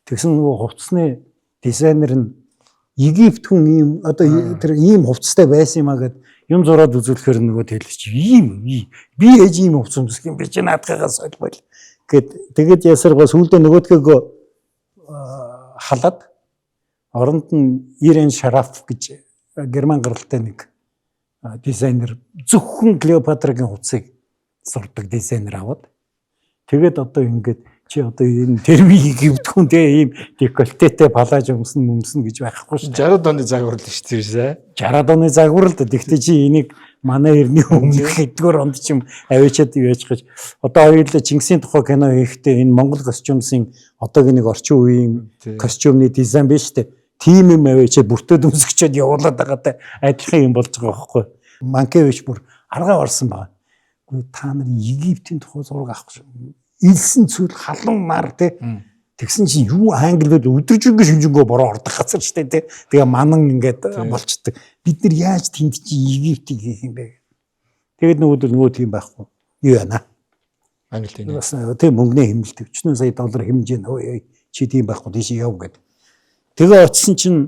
Тэгсэн нөгөө хувцсны дизайнер нь Египт хүн ийм одоо тэр ийм хувцастай байсан юм а гэд юм зураад үзүүлэхээр нөгөө тэлэрч ийм би ээж ийм хувцас өмсөх юм би ч наадхагаас олбол гэд тэгээд ясаргаа сүулдэ нөгөөдгөө халаад оронд нь Ирэн Шараф гэж герман гаралтай нэг дизайнер зөвхөн Клеопатрагийн хувцсыг зурдаг дизайнер аваад тэгээд одоо ингээд чи одоо энэ термийг гівдхэн те ийм декольтетэй палаж өмснө гэж байхгүй шүү. 60 оны загвар л шүү дээ. 60 оны загвар л да. Тэгтээ чи энийг манай эртний өмнөх эдгээр онд ч юм авчиад яаж гэж одоо хоёулаа Чингисийн тухай кино хийхдээ энэ Монгол костюмсын одоогийн нэг орчин үеийн костюмны дизайн биш үү? Тим юм авчиад бүртээд өмсгчээд явуулаад байгаатай адилхан юм болж байгаа байхгүй. Манкевич бүр аргаа орсон байна. Гэхдээ та нар Египтийн тухай зураг авах шүү. Илсэн цүл халуун нар те тэгсэн чинь юу англиуд өдөржингөө шинжэнгөө бороо ордог газар штэ те тэгээ манан ингээд болчдөг бид нар яаж тэнд чи Египтийг хийх юм бэ тэгээд нөгөө тийм байхгүй юу яана англи тийм бас тийм мөнгөний хэмнэлт 40 сая доллар хэмжээ нөө чи тийм байхгүй тийш яв гэд тэгээ очисон чинь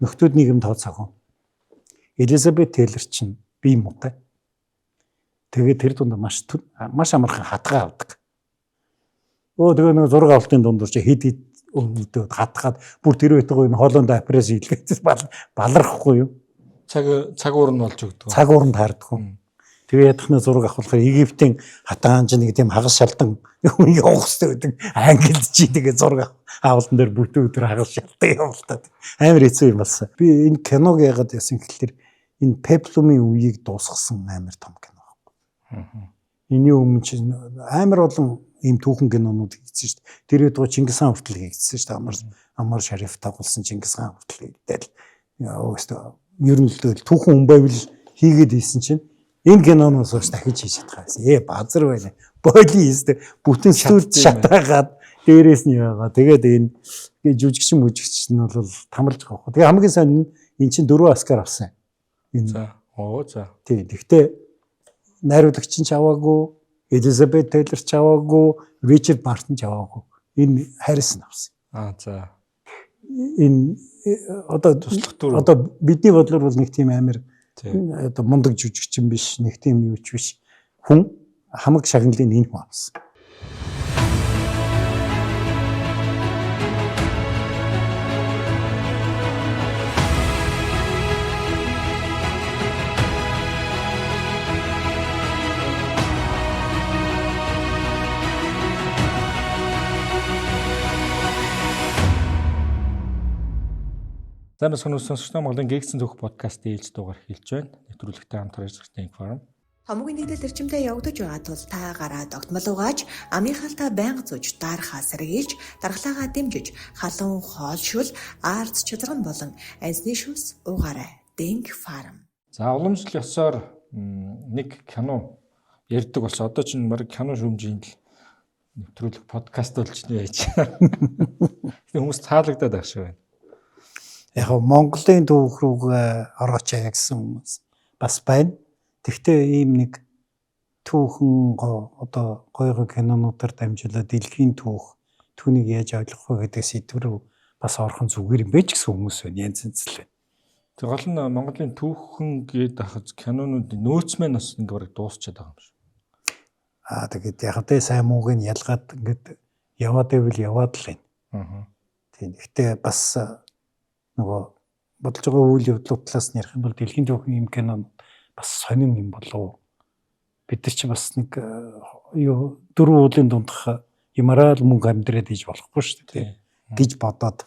нөхдүүд нийгэм тооцоогоо Элизабет Тейлор чинь бие муутай. Тэгээд тэр дунд маш амархан хатгаа авдаг. Тэгээ нэг зураг авалтын дундуур чи хэд өвдөөд хатгаад бүр тэр байтугай энэ хоолонд апресс хийлгээд балархгүй юу? Цаг уурн болж өгдөг. Цаг уурн таарддаг. Тэгээ ядахны зураг авахлахаар Египтийн хатаан чинь нэг тийм хагас шалдан явах хэрэгтэй байдаг. Англид чи тэгээ зураг авалтан дээр бүтэн өдөр хагас шалдан явуултаад. Амар хэцүү юм болсон. Би энэ киног яагаад яасан гэхэлэр энэ пеплумын үеийг дуусгасан амар том кино. Эний өмнө чинь амар олон ийм түүхэн кинонууд хийсэн шүү дээ. Тэр үед Чингис хаан хүртэл хийсэн шүү дээ. Амар Шариф тагуулсан Чингис хаан хүртэл хийдэл. Яа ер нь л түүхэн хүн байвал хийгээд ийсэн чинь энэ киноноос хойш дахиж хийж чадах байсан. Базар байна. Боли хийстэй бүтэн студид шатаагаад дээрээс нь яваа. Тэгээд энэ жүжигчин нь бол тамарж байгаа. Тэгээ хамгийн сайн энэ чинь 4 Оскар авсан. За. Тий. Гэхдээ найруулагч нь аваагүй, Элизабет Тейлор ч аваагүй, Ричард Мартин ч аваагүй. Энэ Харрисон авсан. За. Энэ одоо бидний бодлоор бол нэг тийм амар одоо мундаг жүжигчин биш, нэг тийм юуч биш. Хүн хамаг шагналын энэ хүн авсан. За бас сонсогчдоо Монголын Гэгцэн зөвх подкастын ээлж дугаар хэлж байна. Нэвтрүүлэгтэй хамт харилцагчтай информ. Хамгийн нэгдэл эрчимтэй явагдаж байгаа тул та гараад огтмол угааж, амийнхаалтаа байнга зууж, дарахаа сэргийлж, дархлаагаа дэмжиж, халуун хоолшил, арц чадран болон анзны шүс уугаарай. Denk Farm. За уламжлал ёсоор нэг кино ярьдаг болсон. Одоо чинь баг кино шүмжийн л нэвтрүүлэг подкаст болж байж. Хүмүүс таалагдаад байх шиг байна. Яг Монголын түүх рүүгээ орооч гэсэн хүмүүс бас байна. Тэгвэл ийм нэг түүхэн одоо гоё кинонуудаар дамжуулаад дэлхийн түүнийг яаж ойлгох вэ гэдэг сэдв рүү бас орхон зүгээр юм байж гэсэн хүмүүс байна. Янз янз л байна. Тэг гол нь Монголын түүхэн гээд ахаж кинонуудын нөөц маань бас ингээд дуусчаад байгаа юм шиг. Тэгээд яг тэ сайн мууг нь ялгаад ингээд яваад ивэл яваад л байна. Тийм. Гэхдээ бас нөгөө бодож байгаа үйл явдлууд талаас нь ярих юм бол дэлхийн түүхийн юм кино бас сонин юм болов. Бид нар чи бас нэг дөрвөн уулын дундх ямараа л мөнгө амьдраад иж болохгүй шүү дээ гэж бодоод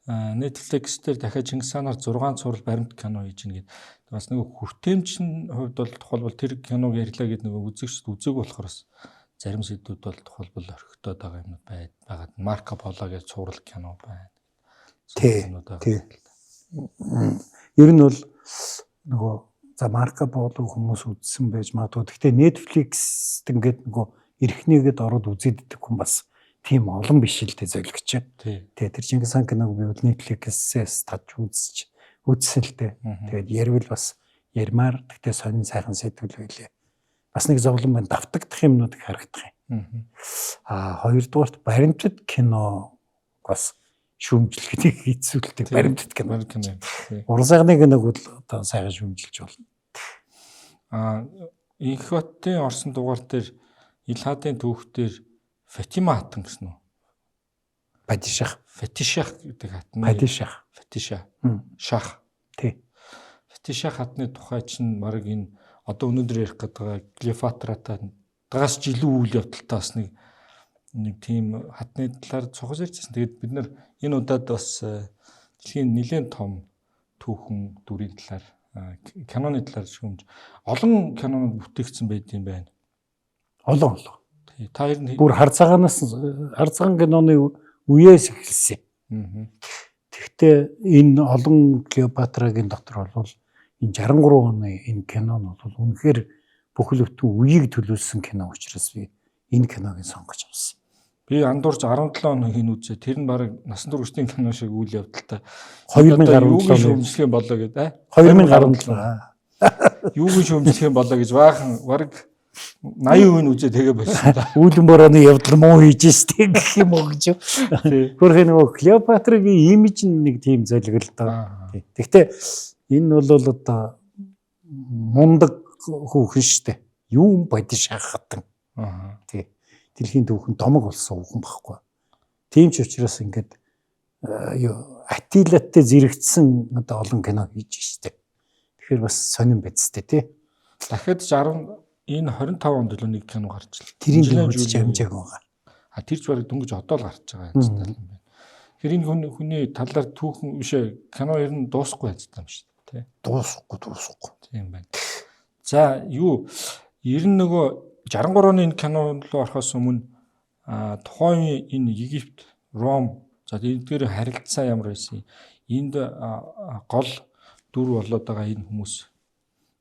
Netflix дээр дахиад Чингис хаанаар 6 цуврал баримт кино хийж гин гэдэг. Бас нэг хүртээмжийн хувьд бол тухайлбал тэр киног ярьлаа гэдэг нэг үзэгчд үзег болохоор бас зарим сэдвүүд бол тухайлбал орхитоод байгаа юмнууд байгаад Марко Поло гэж цуврал кино байна. Тийм. Ер нь бол нөгөө за Марко Поло хүмүүс үзсэн байж магадгүй. Гэхдээ Netflix ингээд нөгөө эрхнийгээд ороод үзээд идэх хүн бас тийм олон биш л дээ золигч. Тэгээ тэр Чингис хаан киног би бол Netflix-ээс татж үзсэн л дээ. Тэгээд ярил бас ярмаар гэхдээ сонин сайхан сэдвэл байлээ. Бас нэг зовлон байна. Давтагдах юмнууд харагдах юм. Хоёрдугаарт баримтат кино бас шүүмжлэхийг хийцүүлдэг баримтат кино. Уран сайхны киног бол одоо сайхан шүүмжилж болно. Инх хотын орсон дугаар дээр Илхадын түүх дээр Фатима хатан гэсэн үү? Падишах гэдэг хатны. Фатиша. Шах. Тий. Фатиша хатны тухай чинь баг энэ одоо өнөөдөр ярих гэдэг Клеопатратай дагаас жилүү үйл явдалтай бас нэг тийм хатны талаар цохож ярьжсэн. Тэгээд бид нар энэ удаад бас дэлхийн нэлээд том түүхэн дүрийн талаар киноны талаар шүүмж олон кинонууд бүтээгдсэн байд юм байна. Олон. Та ер нь бүр хар цагаан киноны үеэс эхэлсэн. Тэгэхдээ энэ олон Клеопатрагийн дотор бол энэ 63 оны энэ кино нь бол үнэхээр бүхэл бүтэн үеийг төлөвлөсөн кино учраас би энэ киног сонгож авсан. Би андуурч 17 хоногийн үзээ. Тэр нь баг насан туршийн кино шиг үйл явдалтай. 2017 шүүмжлэх юм болоо гэдэг. 2017. Юуг шүүмжлэх юм болоо гэж баахан баг 80% нь үзээ тэгээ болсон. Үүлэн борооны явдал муу хийж штеп гэх юм уу гэж. Хөрхөө нөгөө Клеопатрагийн имиж нэг тийм золиглоо. Гэхдээ энэ бол одоо мундаг хүүхэн штэ. Юу бодиш хахтан. Тий. Дэлхийн түүхэн домог болсон хүүхэн баггүй. Тийм ч учраас ингээд Атилатай зэрэгцсэн одоо олон кино хийж штэ. Тэгэхээр бас сонирн байцтэй тий. Дахиад энэ 25 онд л нэг кино гарч ил. Тэрийг үзэж амжааг байгаа. Тэр ч барыг дөнгөж одоо л гарч байгаа юм байна. Тэгэхээр энэ хүний талаар түүхэн бишээ кино ер нь дуусахгүй байцтай юм шүү дээ. Дуусахгүй. Тийм байна. За ер нь нөгөө 63 оны энэ кино руу орохоос өмнө тухайн энэ Египт, Ром за эдгээр харилцаа ямар байсан? Энд гол дүр болоод байгаа энэ хүмүүс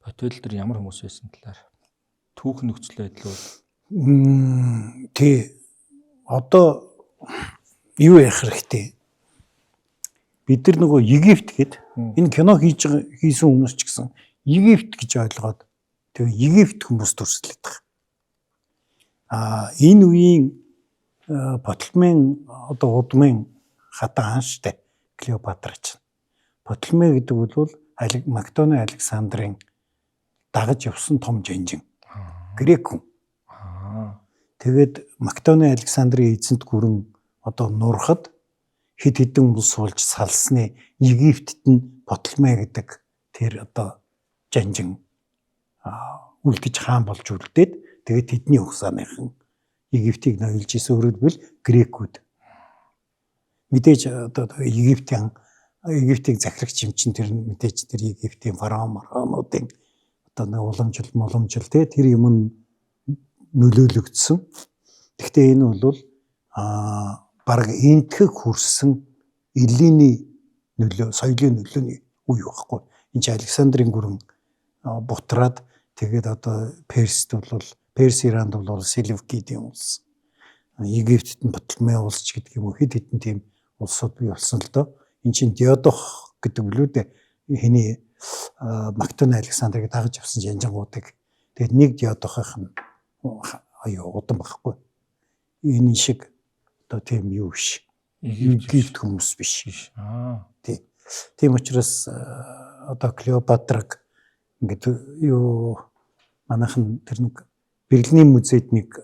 хотел дээр ямар хүмүүс байсан талаар түүх нөхцөл байдал бол тий одоо юу ярих хэрэгтэй бид нар нөгөө Египт гээд энэ кино хийсэн хүмүүс ч гэсэн Египт гэж ойлгоод тэгээ Египт хүмүүс төрслөд байгаа. Энэ үеийн Птолемей одоо удмын хатан штэ Клеопатра ч. Птолемей гэдэг бол Македоны Александрын дагаж явсан том жанжин. Грек хүн. Тэгээд Македоны Александрын эзэнт гүрэн одоо нурахад хэд хэдэн улс болж салсны Египтэд нь Птолемей гэдэг тэр одоо жанжин үлдэж хаан болж үлдээд тэгээд тэдний угсааныхан Египтийг ноёлж исэн өөрөлдвөл грекүүд. Мэдээж одоо Египтийн захирагч юм чинь тэр мэдээж тэр Египтийн фараонуудын одоо нэг уламжил те тэр юм нөлөөлөгдсөн. Гэхдээ энэ бол бараг энтгэх хүрсэн элийн нөлөө, соёлын нөлөөний үе байхгүй. Энд чинь Александрын гүрэн бутраад тэгээд одоо Перс Иранд бол Селевкидийн улс. Египтэд нь Птолемей улс ч гэдэг юм уу хэд хэдэн тийм улсууд бий болсон л доо. Энд чинь Диодох гэдэг үлүүдээ хэний Македоны Александрыг дагаж авсан жанжингуудыг тэгээд нэг Диодохынх нь удан байхгүй. Энэ шиг одоо тийм юу биш. Египт хүмүүс биш. Тийм учраас одоо Клеопатраг ингээд манайхан тэр нэг Берлиний музейд нэг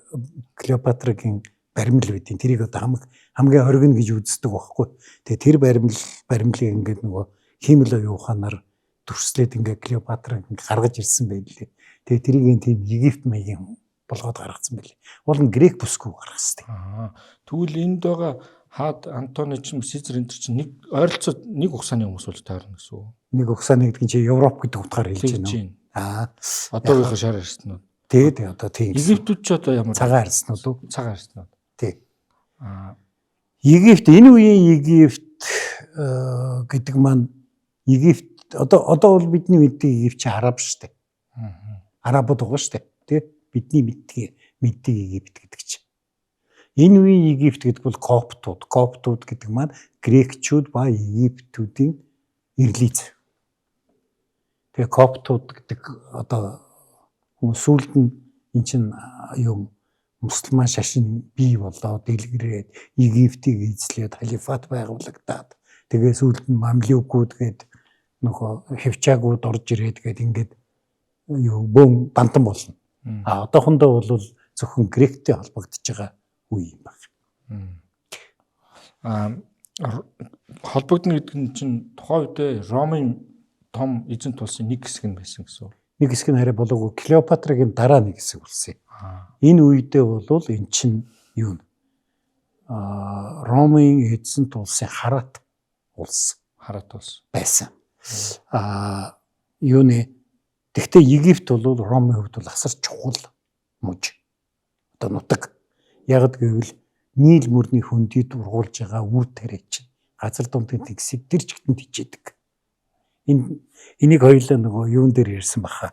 Клеопатрагийн баримл байдیں۔ Тэрийг одоо хамгийн оргин гэж үздэг байхгүй. Тэгээ тэр баримлыг ингээд нөгөө хиймэл оюун ухаанаар төрслээд ингээд Клеопатраг гаргаж ирсэн байлээ. Тэгээ тэрийг тийм Египт маягийн болгоод гаргацсан байлээ. Уул нь грек бүсгүй гаргасан. Тэгвэл энд байгаа хаад Антони ч Сизер энэ чинь нэг ойролцоо нэг угсааны хүмүүс болж таарна гэсэн үг. Нэг угсааны гэдэг чинь Европ гэдэг утгаар хэлж байна. Одоогийнхоо шар арьснууд. Тэгээд одоо тийм. Египтүүд ч одоо ямар цагаан арьснууд уу? Цагаан арьснууд. Тий. Египт энэ үеийн Египт гэдэг маань Египт одоо бол бидний мэддэг Египт чи араб шүү дээ. Арабууд байгаа шүү дээ. Тий. Бидний мэддэг Египт гэдэг чинь. Энэ үеийн Египт гэдэг бол коптууд гэдэг маань грекчүүд ба египтүүдийн ирлиз. Тэгээ коптууд гэдэг одоо сүүлд нь эн чин мусульман шашин бий болоод дэлгэрээд Египтийг эзлээд халифат байгуулагдаад тэгээ сүүлд нь мамлюкууд гээд нөгөө хевчагууд орж ирээд гээд ингээд юу бөөн бантан болно. Одоохондоо бол зөвхөн гректэй холбогдож байгаа үе юм байна. Холбогдно гэдэг нь чинь тухайн үедээ Ромын том эзэнт улсын нэг хэсэг нь байсан гэсэн үг. Нэг хэсэг нь арай болоогүй Клеопатрагийн дараа нэг хэсэг болсон юм. Энэ үедээ бол эн чинь юу нэ? Ромын эзэнт улсын Харат улс байсан. Юу нэ? Тэгвэл Египт бол Ромын хувьд бол асар чухал мужи. Одоо нутаг. Яг гэвэл Нийл мөрний хөндөд ургуулж байгаа үр тариа чинь газар дундын тэгсийг тэр чигтэнд хичээдэг. Энийг хоёулаа нөгөө юун дээр ярьсан баха.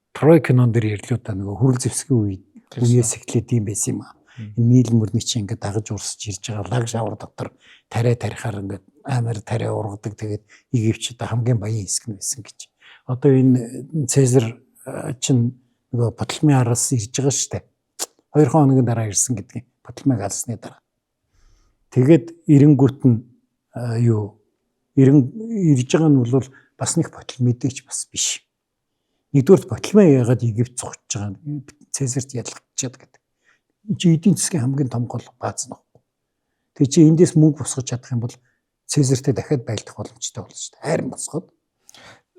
Трой кинон дээр ярьлуу та нөгөө хөрөл зэвсгийн үеэс эхлээд юм байсан юм аа. Энэ нийл мөрний чинь ингээд дагаж урсж ирж байгаа лаг шавар дотор тариа тарихаар ингээд амар тариа ургадаг. Тэгээд Египчд хамгийн баян хэсэг нь байсан гэж. Одоо энэ Цезар чинь нөгөө Птолемей араас ирж байгаа шүү дээ. 2 хоногийн дараа ирсэн гэдгийг Птолемейг алсны дараа. Тэгээд эренгүүт нь ирж байгаа нь бол бас нэг Птолемейдэгч бас биш. Нэгдүгээр Птолемей яагаад Египт зогсож байгаа нь Цезарт ялгагдчихад гэдэг. Чи эдийн засгийн хамгийн том гол бааз нь. Тэг чи эндээс мөнгө босгож чадах юм бол Цезартэй дахиад байлдах боломжтой болно шүү дээ. Хайрын босгоод.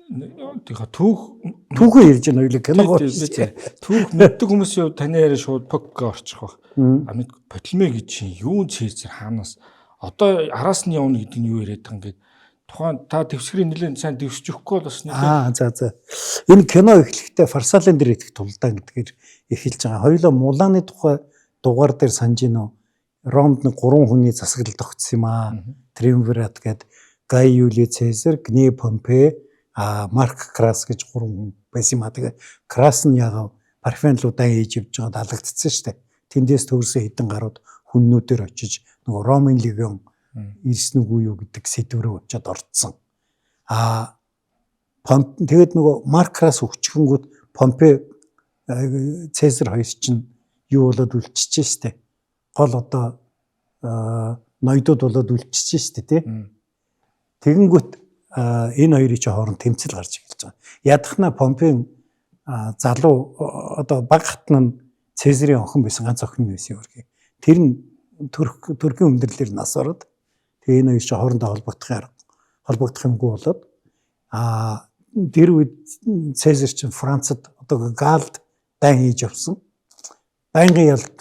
Тэгээ түүхөө ярьж байгаа хоёул киногоо. Түүх мэддэг хүмүүсийн таны яриа шууд покко орчих баг. Амьд Птолемей гэж чинь юу Цезар хаанаас одоо араас нь явна гэдэг нь юу яриад байгаа юм гээд тухайн та дэвсгэрийн нэлээд сайн дэвсж өгөхгүй бол бас нэлээд за. Энэ кино эхлэхдээ Фарсалын дээр идэх тулдаан гэдгээр эхэлж байгаа. Хоёулаа Муланы тухай дугаар дээр санаж гинөө. Ромд нэг 3 хүний засаглал тогтсон юм аа. Триумвират гээд Гай Юли Цезар, Гней Помпей, Марк Крас гэж 3 хүн байсан юм аа. Тэгээ Крас нь ягаа парфенлуудаа ээж явж байгаа далагдсан шүү дээ. Тэндээс төгөрсөн хэдэн гарууд хүннүүдээр очиж нөгөө Ромын легион ирсэн үгүй юу гэдэг сэдврээ очиод орцсон. Тэгээд нөгөө Марк Крас өгчгөнгүүд Помпей Цезар хоёр чинь юу болоод үлччихэж штэ. Гол одоо ноёдууд болоод үлччихэж штэ тий. Тэгэнгүүт энэ хоёрын чинь хооронд тэмцэл гарч эхэлж байгаа. Ядахна Помпейн залуу одоо баг хатан нь Цезарын охин байсан ганц охин байсан юм үргэлж. Тэр нь Туркийн өндөрлөөр нас ороод тэгээ энэ хоёр чинь хоорондоо холбогдох юмгүй болоод тэр үед Цезар чинь Францад одоо Галд дайн хийж явсан. Байнгын ялд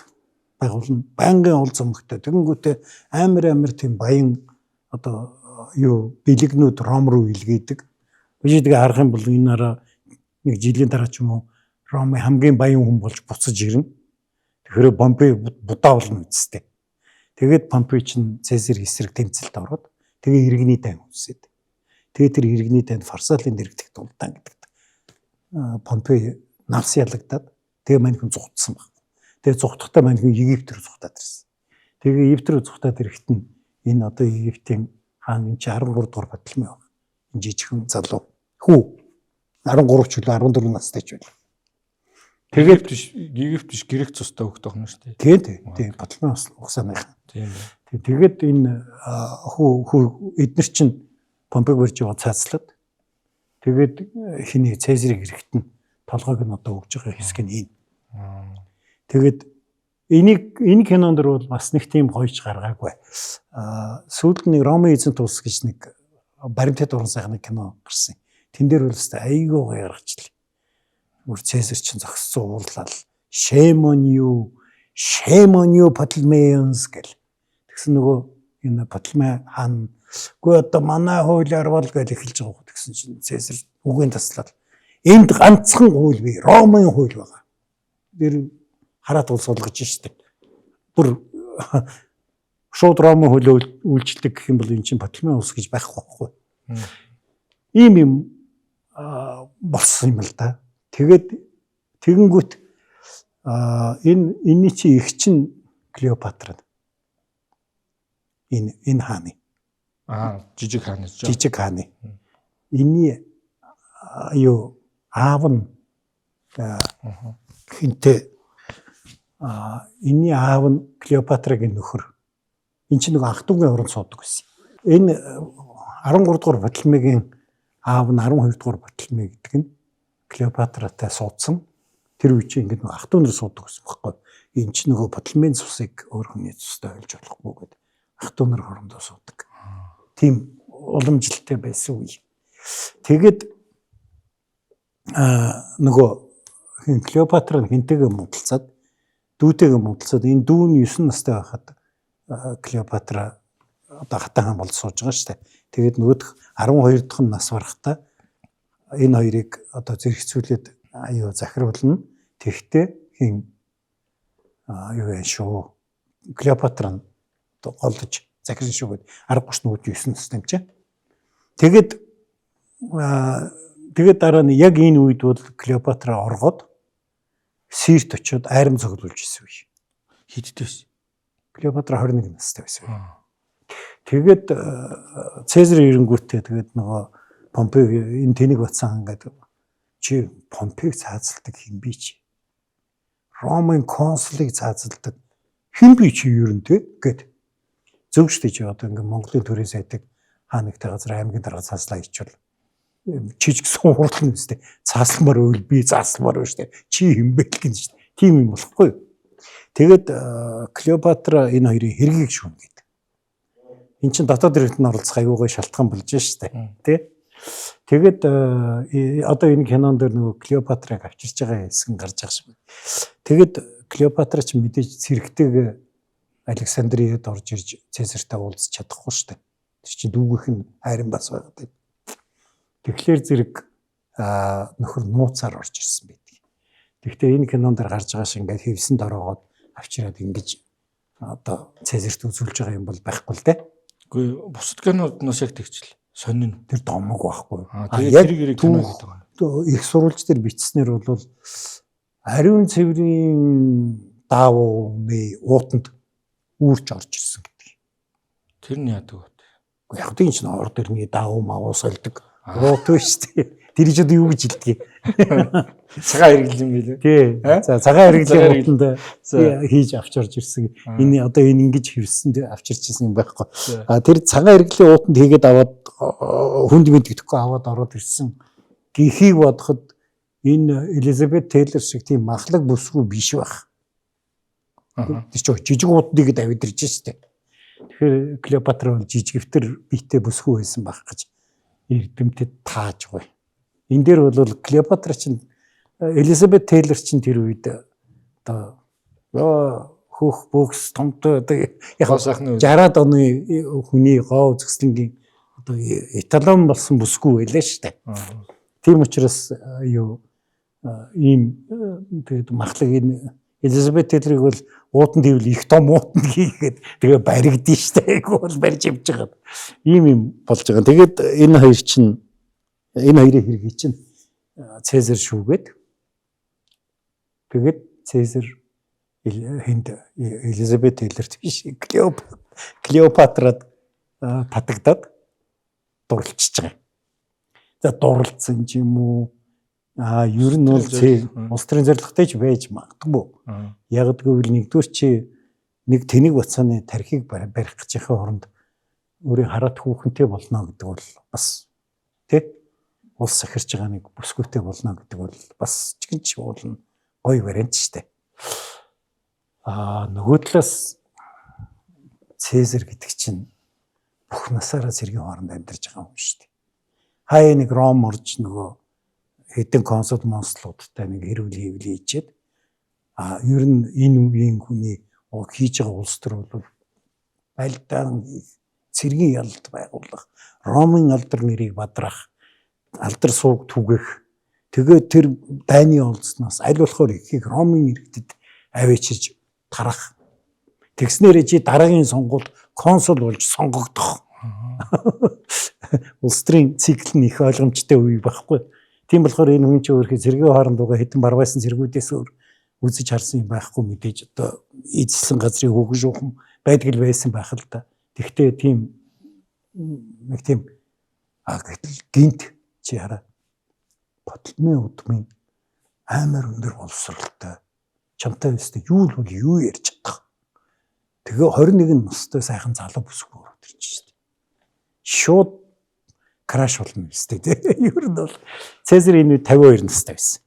байгуулна. Байнгын уул зөмгтэй. Тэгэнгүүтээ амар тийм баян одоо юу бэлэгнүүд Ром руу илгээдэг. Бишээ тэгээ харах юм бол энэ нараа нэг жилийн дараа ч юм уу Ромын хамгийн баян хүн болж буцаж ирнэ. Тэгэхээр Помпей будаа болно үсттэй. Тэгээд Помпей чинь Цезар эсрэг тэмцэлд ороод тэгээ иргэний дайн үүсээд. Тэгээд тэр иргэний дайнд Фарсалын дэрэгдэх тулдаан гэдэг. Помпей навс ялагдаад тэгээ мань хүн зугтсан баг. Тэгээ зугтахтаа мань хүн Египт рүү зугтаад ирсэн. Тэгээ Египт рүү зугтаад ирэхэд нь энэ одоо Египтийн хаан энэ 13 дугаар Птолемей баг. Энэ жижигхэн залуу хүү 13 ч үлээ 14 настай ч үлээ. Тэгээд Египт биш грек цустай хөхтэй охин шүү дээ. Тийм Птолемей бас угсааныхан. Тийм. Тэгээд энэ хүү эднэр чинь Помпейг барьж яваа цаацлаад тэгээд хиний Цезарыг ирэхэд нь толгойг нь одоо өгж байгаа хэсэг нь энэ. Тэгээд энэ кинонд дэр бол бас нэг тийм гоёж гаргаагүй. Сүүлд нэг Ромын эзэнт улс гэж нэг баримтат уран сайхны кино гарсан. Тэн дээр бол айгүй гоё гаргачлаа. Мөр Цезар чинь зогссон уурлал shame on you Ptolemaians гэл. Тэгсэн нөгөө энэ Птолемей хаан үгүй одоо манай хуулиар бол гэж эхэлж байгаа гэсэн чинь Цезар үгийн таслаад энд ганцхан хууль бий Ромын хууль байгаа. Тэр хараад улсуулгаж штеп. Бүр шууд Ромын хуулийг үйлчлдэг гэх юм бол эн чинь Птолемей улс гэж байхгүй байхгүй. Ийм юм болсон юм л да. Тэгээд тэгэнгүүт энэний чи их чин Клеопатра. Энэ хааны. Жижиг хааны. Жижиг хааны. Энэний юу аав нь хинтээ энэний аав нь Клеопатрагийн нөхөр. Энд чинь нэг ах トゥ угийн оронд суудаг байсан. Энэ 13 дугаар Батлемигийн аав нь 12 дугаар Батлеми гэдэг нь Клеопатратай суудсан. Тэр үе чинь ингээд ах トゥ нар суудаг байсан байхгүй. Энд чинь нөгөө Батлемийн цусыг өөр хүний цустай ойлгож болохгүй гэдэг ах トゥ нар хоорондоо суудаг. Тийм уламжлалтай байсан үе. Тэгэд нөгөө Клеопатра нь хинтэйгээ муудалцаад дүүтэйгээ муудалцаад энэ дүү нь 9 настай байхад Клеопатра одоо хатан хаан болж сууж байгаа шүү дээ. Тэгээд нөгөөх 12 дахь нас барахтаа энэ хоёрыг одоо зэрэгцүүлээд захируулна. Тэгтээ хин юу вэ шүү. Клеопатра нь голдож захирсан шүү гэд 10 30 9 настай юм чинь. Тэгээд дараа нь яг энэ үед бол Клеопатра оргоод Сирт очиод айрам цогцолж исэн үе. Хиддээс. Клеопатра 21 настай байсан. Тэгээд Цезар ирэнгүүтээ тэгээд нөгөө Помпей энэ тэнийг батсан ингээд чи Помпейг цаазалдаг хин би чи. Ромын консулыг цаазалдаг хин би чи юу юм те гэд. Зөв штэ чи одоо ингээд Монголын төрийн сайдыг хаанагтай газар аймгийн дарга цааслаа хичвэл чижиг суурал нь үстэй цаасламар үйл би цаасламар байна штэ чи хинбэл гин штэ тийм юм болохгүй. Тэгээд Клеопатра энэ хоёрын хэргийг шүүн гэдэг. Эн чин дотоод иргэдний оролцох аюугай шалтгаан болж штэ тий. Тэгээд одоо энэ кинонд нөгөө Клеопатрыг авчирч байгаа хэсэг нь гарч байгаа шиг. Тэгээд Клеопатра ч мэдээж цэрэгтэйг Александриад орж ирж Цезартай уулзах чадахгүй штэ. Тэр чинь дүүгийнх нь хайрын бас байгаа. Тэгэхээр зэрэг нөхөр нууцаар орж ирсэн байдаг. Тэгэхдээ энэ кинонд гарч байгаа шиг ингээд хэвсэнд ороогоод авчираад ингэж одоо Цезарт үзүүлж байгаа юм бол байхгүй л дээ. Үгүй бусад кинодноос яг тэгчл сонин. Тэр домог байхгүй. Яг тэрийг кино гэдэг байгаа. Их сурвалж дээр бичснээр бол ариун цэврийн даавууны уутанд үүрч орж ирсэн гэдэг. Тэр нь яадаг вэ? Яг тийм ч ор дэрний даавуу мавуу сольдог. Уут биш тий. Тэр ч одоо юу гэж хэлдэг. Цагаан хэрэглэн билээ. Тий. За цагаан хэрэглэн утанд хийж авч орж ирсэн. Энэ одоо энэ ингэж хэрсэнд авчирч ирсэн юм байхгүй. Тэр цагаан хэрэглэн утанд хийгээд аваад хүнд мэддэхгүй аваад ороод ирсэн. Гихийг бодоход энэ Элизабет Тейлор шиг тийм махлаг бүсгүй биш байх. Тэр чинь жижиг уудыг давид ирж штэ. Тэгэхээр Клеопатра бол жижигвтер биетэй бүсгүй байсан байх гэж эрдэмтэд тааж гоё. Энэ дээр бол Клеопатра чинь Элизабет Тейлор чинь тэр үед одоо хөөх бөкс томтой одоо яг 60-аад оны хүний гоо үзэсгэлэнгийн одоо эталон болсон бүсгүй байлаа шүү дээ. Тийм учраас ийм тэгээд махлаг энэ Элизабет Тейлорыг бол уутан дэвэл их том уутан хийгээд тэгээ баригдсан шүү дээ. Айгу бол барьж явж байгаа. Ийм болж байгаа. Тэгээд энэ хоёрын хэргийг чинь Цезар шүүгээд тэгээд Цезар Элизабет Тейлорт биш Клеопатрад татагдаад дурлцж байгаа. За дурлцсан ч юм уу ер нь бол улс төрийн зорилготой ч байж магадгүй. Яг гэвэл нэгдүгээр чи нэг тэнэг бацааны тархийг барих гэж байгаа оронд өөрийн хараат хүүхэнтэй болно гэдэг бол бас тий улс сахирч байгаа нэг бүсгүйтэй болно гэдэг бол бас чигэнч уулна гоё вариант шүү дээ. Нөгөө талаас Цезар гэдэг чинь бүх насаараа цэргийн хооронд амьдарч байгаа юм шүү дээ. Хаяа нэг Ром орж нөгөө хэдэн консул монслуудтай нэг хэрүүл хийвэл хийчихэд ер нь энэ үеийн хүний хийж байгаа улс төр бол байлдаан цэргийн ялд байгуулах, Ромын алдар нэрийг бадрах, алдар сууг түгэх. Тэгээд тэр дайны олдсноос аль болохоор ихийг Ромын иргэдэд авчирж тарах. Тэгснээрээ чи дараагийн сонгуульд консул болж сонгогдох. Улс төрийн цикл нь их ойлгомжтой үе байхгүй. Тийм болохоор энэ хүн чинь өөрхий цэргийн хоорондоо хэдэн барвайсан цэргүүдээс үзэж харсан юм байхгүй мэдээж одоо эзэлсэн газрын хөгөн шуухан байдаг л байсан байх л да. Тэгвэл тийм нэг тийм гинт чи хараа Батлемийн удмын амар өндөр боловсролтой чамтай өстө юу л юу ярьж чадах. Тэгээ 21 настай сайхан залуу бүсгүй өдөрч шүү дээ. Шууд краш болно өстө тий. Ер нь бол Цезар энэ 52 настай байсан.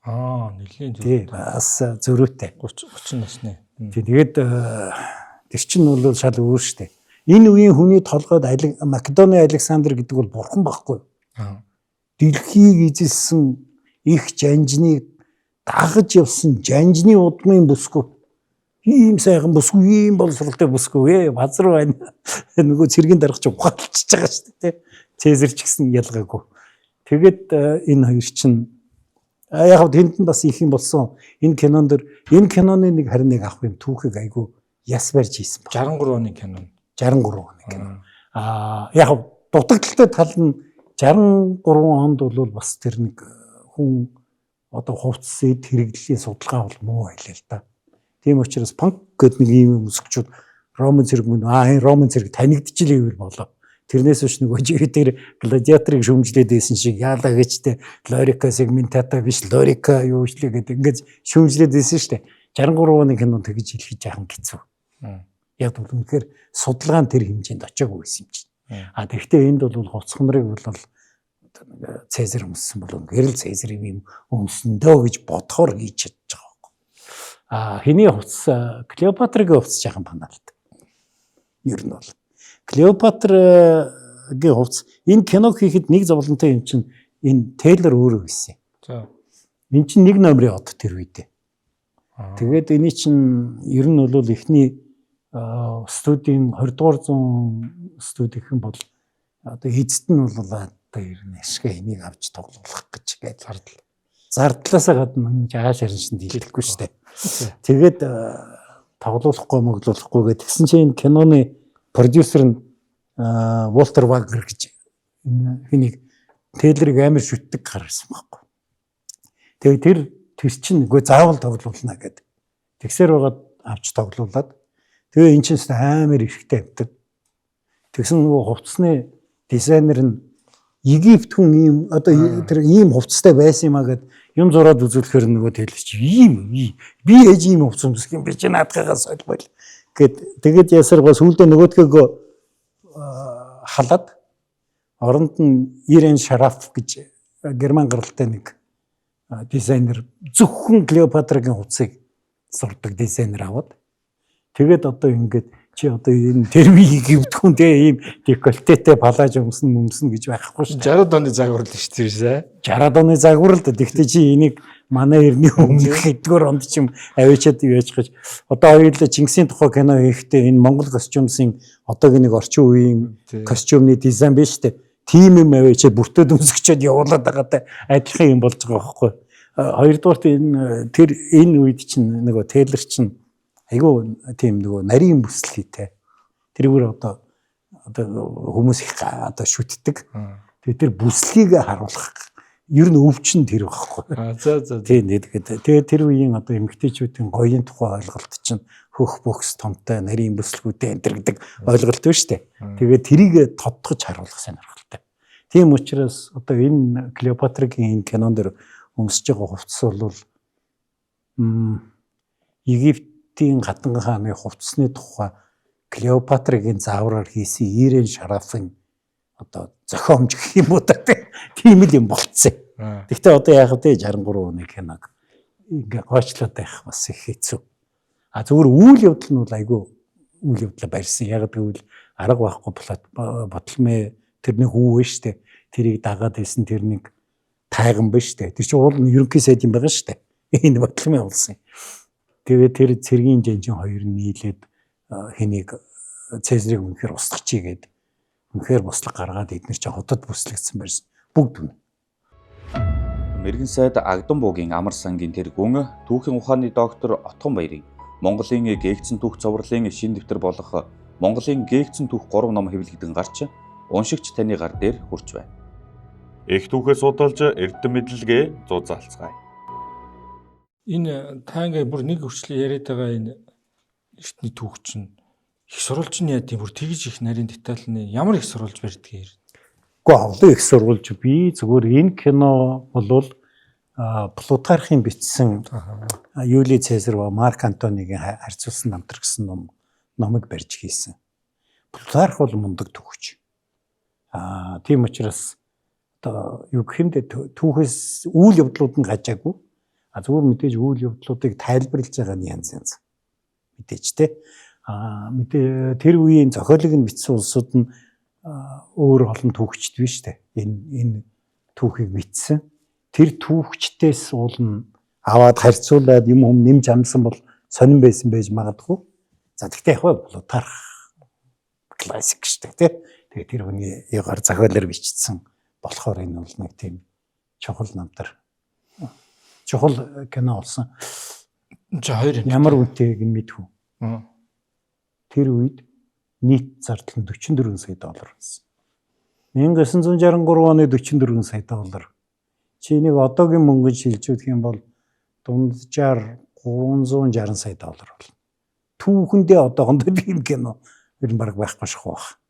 Нэлийн Тий, бас зөрүүтэй. 30 насны. Тэгээд тэр чинь бол шал өөр шүү дээ. Энэ үеийн хүний толгойд Македоны Александр гэдэг бол бурхан байхгүй. Дэлхийг эзэлсэн их жанжныг дагаж явсан жанжны удмын бүсгүй. Ийм сайхан бүсгүй, ийм боловсралтай бүсгүй базар байна. Нөгөө цэргийн дарга ч ухаалчихж байгаа шүү дээ. Цезар ч гэсэн ялгаагүй. Тэгээд энэ хоёр чинь яг хав тэнд нь бас их юм болсон. Энэ киноны нэг харин нэг авах юм түүхийг айгу яс барьж хийсэн баг. 63 оны кино. 63 оны кино. Яг хав дутагдaltaй тал нь 63 онд бол бас тэр нэг хүн одоо хувцсыг хэрэглэлийн судалгаа бол муу байлаа л да. Тийм учраас панк гэдэг нэг ийм өсгчүүд Ромын цэрэг энэ Ромын цэрэг танигдчихлээ болоо. Тэрнээс биш нөгөө жигээр гладиаторыг шүүмжлээд байсан шиг яалаа гэжтэй лорика сегментата биш лорика юу шлээ гэдэг ингээд шүүмжлээд байсан шүү дээ. 63 оны кино тэгж хэлхий жаахан хэцүү. Яг бол үнэхээр судалгаа нь тэр хэмжээнд очиагүй байсан юм чинь. Тэгэхдээ энд бол хувцах нарыг бол Цезар өмссөн бол үнэхээр л Цезарын юм өмснөндөө гэж бодохоор хийж чадж байгаа байхгүй. Хэний хувцас Клеопатрагийн хувцас жаахан панаалт. Ер нь бол Клеопатрагийн хувцас энэ киног хийхэд нэг зовлонтой юм чинь энэ Тейлор өөрөө хийсэн. За. Энэ чинь нэг номерын од тэр үедээ. Тэгээд энэ чинь ер нь бол эхний студийн 20 дугаар зуун студи гэх юм бол одоо эцэд нь бол одоо ер нь ашиг энийг авч тоглох гэж гээд зардлаасаа гадна жагаа шарншинд хэлэхгүй шүү дээ. Тэгээд тоглоулахгүй моглуулахгүй гэдэг. Тэгсэн чинь киноны продюсер нь Волтер Вагнер гэж хэнийг Тейлорыг амар шүтдэг гаргасан байхгүй. Тэгээд тэр чинь үгүй заавал тоглуулна гэдэг. Тэгсээр байгаад авч тоглуулад тэгээ эн чинь амар эрэхтэй амтад. Тэгсэн нөгөө хувцсны дизайнер нь Египт хүн ийм одоо тэр ийм хувцастай байсан юм а гэд юм зураад үзүүлэхээр нөгөө Тейлор чи ийм би ээж ийм хувцас өмсөх юм би чи наадхагаас ойлгоё гэд тэгээд ясаргаа сүулдэ нөгөөдгөө халаад оронд нь Ирен Шараф гэж герман гаралтай нэг дизайнер зөвхөн Клеопатрагийн хувцсыг зурдаг дизайнер аваад тэгээд одоо ингээд чи одоо энэ термийг гівдгүн те ийм декольтетэй палаж өмснө гэж байхгүй шүү. 60 оны загвар л шүү дээ. 60 оны загвар л да. Тэгтээ чи энийг манай эртний өмнөх хэдгээр онд ч юм авчиад яаж гэж одоо хоёулаа Чингисийн тухай кино хийхдээ энэ Монгол костюмсын одоогийн нэг орчин үеийн костюмны дизайн биш үү? Тим юм авчиад бүртээд өмсгчөөд явуулаад байгаатай адилхан юм болж байгаа байхгүй. Хоёрдугаарт энэ үед чинь нөгөө Тейлор чинь айгүй тийм нөгөө нарийн бүслэхийтэй. Тэрүүгээр одоо хүмүүс их одоо шүтдэг. Тэгээ тэр бүслийг харуулах ер нь өвчин тэр байхгүй. Тийм тэгээд тэр үеийн одоо эмэгтэйчүүдийн гоёын тухай ойлголт чинь хөх бөхс томтой нарийн бүслгүүдтэй энэ гэдэг ойлголт байна шүү дээ. Тэгээд тэрийг тодтогч харуулах сонирхолтой. Тийм учраас одоо энэ Клеопатрагийн энэ кинон дэр өмсөж байгаа хувцас бол Египтийн гадан хааны хувцсны тухай Клеопатрагийн заавраар хийсэн Ирен Шарафын одоо зохиомж гэх юм уу тийм л юм болцсон. Гэхдээ одоо яг тэ 63 оны киног ингээ гоочлоод байх бас их хэцүү. Зүгээр үйл явдал нь бол айгүй үйл явдлаа барьсан. Яг гэвэл арга байхгүй ботлмээ тэрний хүү вэ штэ. Тэрийг дагаад байсан тэр нэг тайган биш штэ. Тэр чинь уул нь ерөнхий сайд юм байгаа штэ. Энэ ботлмээ болсон. Тэгээд тэр цэргийн жанжин хоёр нь нийлээд хэнийг Цезарыг үнэхээр устгах чигээд үнэхээр буслаг гаргаад эдгээр чинь хотод бүслэгдсэн байсан. Бүгд үнэ. Мэргэн сайд Агдам буугийн амар сангийн тэргүүн түүхийн ухааны доктор Отгон Баярыг Монголын гээгцэн түүх цовруулын шин дэвтэр болох Монголын гээгцэн түүх 3 ном хэвлэгдэн гарч уншигч таны гар дээр хүрч байна. Их түүхээ судалж эрдэм мэдлэгээ зузаалцгаая. Энэ таанга бүр нэг өвчлөө яриад байгаа энэ эртний түүх чинь их сурвалж нь яа тийм бүр тэгж их нарийн детальны ямар их сурвалж барьдаг юм. Гэхдээ олон их сурвалж би зүгээр энэ кино болвол Плутархын бичсэн Юли Цезар ба Марк Антонигийн харьцуулсан намтар гэсэн номыг барьж хийсэн. Плутарх бол мундаг түүхч. Тийм учраас одоо юу гэх юм бэ, түүхээс үйл явдлууд нь гажаагүй. Зүгээр мэдээж үйл явдлуудыг тайлбарлаж байгаа нь янз янз. Мэдээж те. Мэдээ тэр үеийн зохиолыг нь бичсэн улсууд нь өөр олон түүхчд биш те. Энэ түүхийг бичсэн. Тэр түүхчдээс уул нь аваад харьцуулаад юм нэмж амсан бол сонирн байсан байж магадгүй. За тэгтээ яг Плутарх классик шүү дээ тий. Тэгээ тэр хүний ягаар зохиолоор бичсэн болохоор энэ бол нэг тийм чухал намтар. Чухал кино болсон. За 2 Ямар үнэтэйг нь мэдхүү. Тэр үед нийт зардал нь $44 сая байсан. 1963 оны $44 сая. Чинийг одоогийн мөнгөнд шилжүүлэх юм бол дунджаар $360 сая болно. Түүхэндээ одоохондоо тийм кино ер нь баг байхгүй шахуу баг.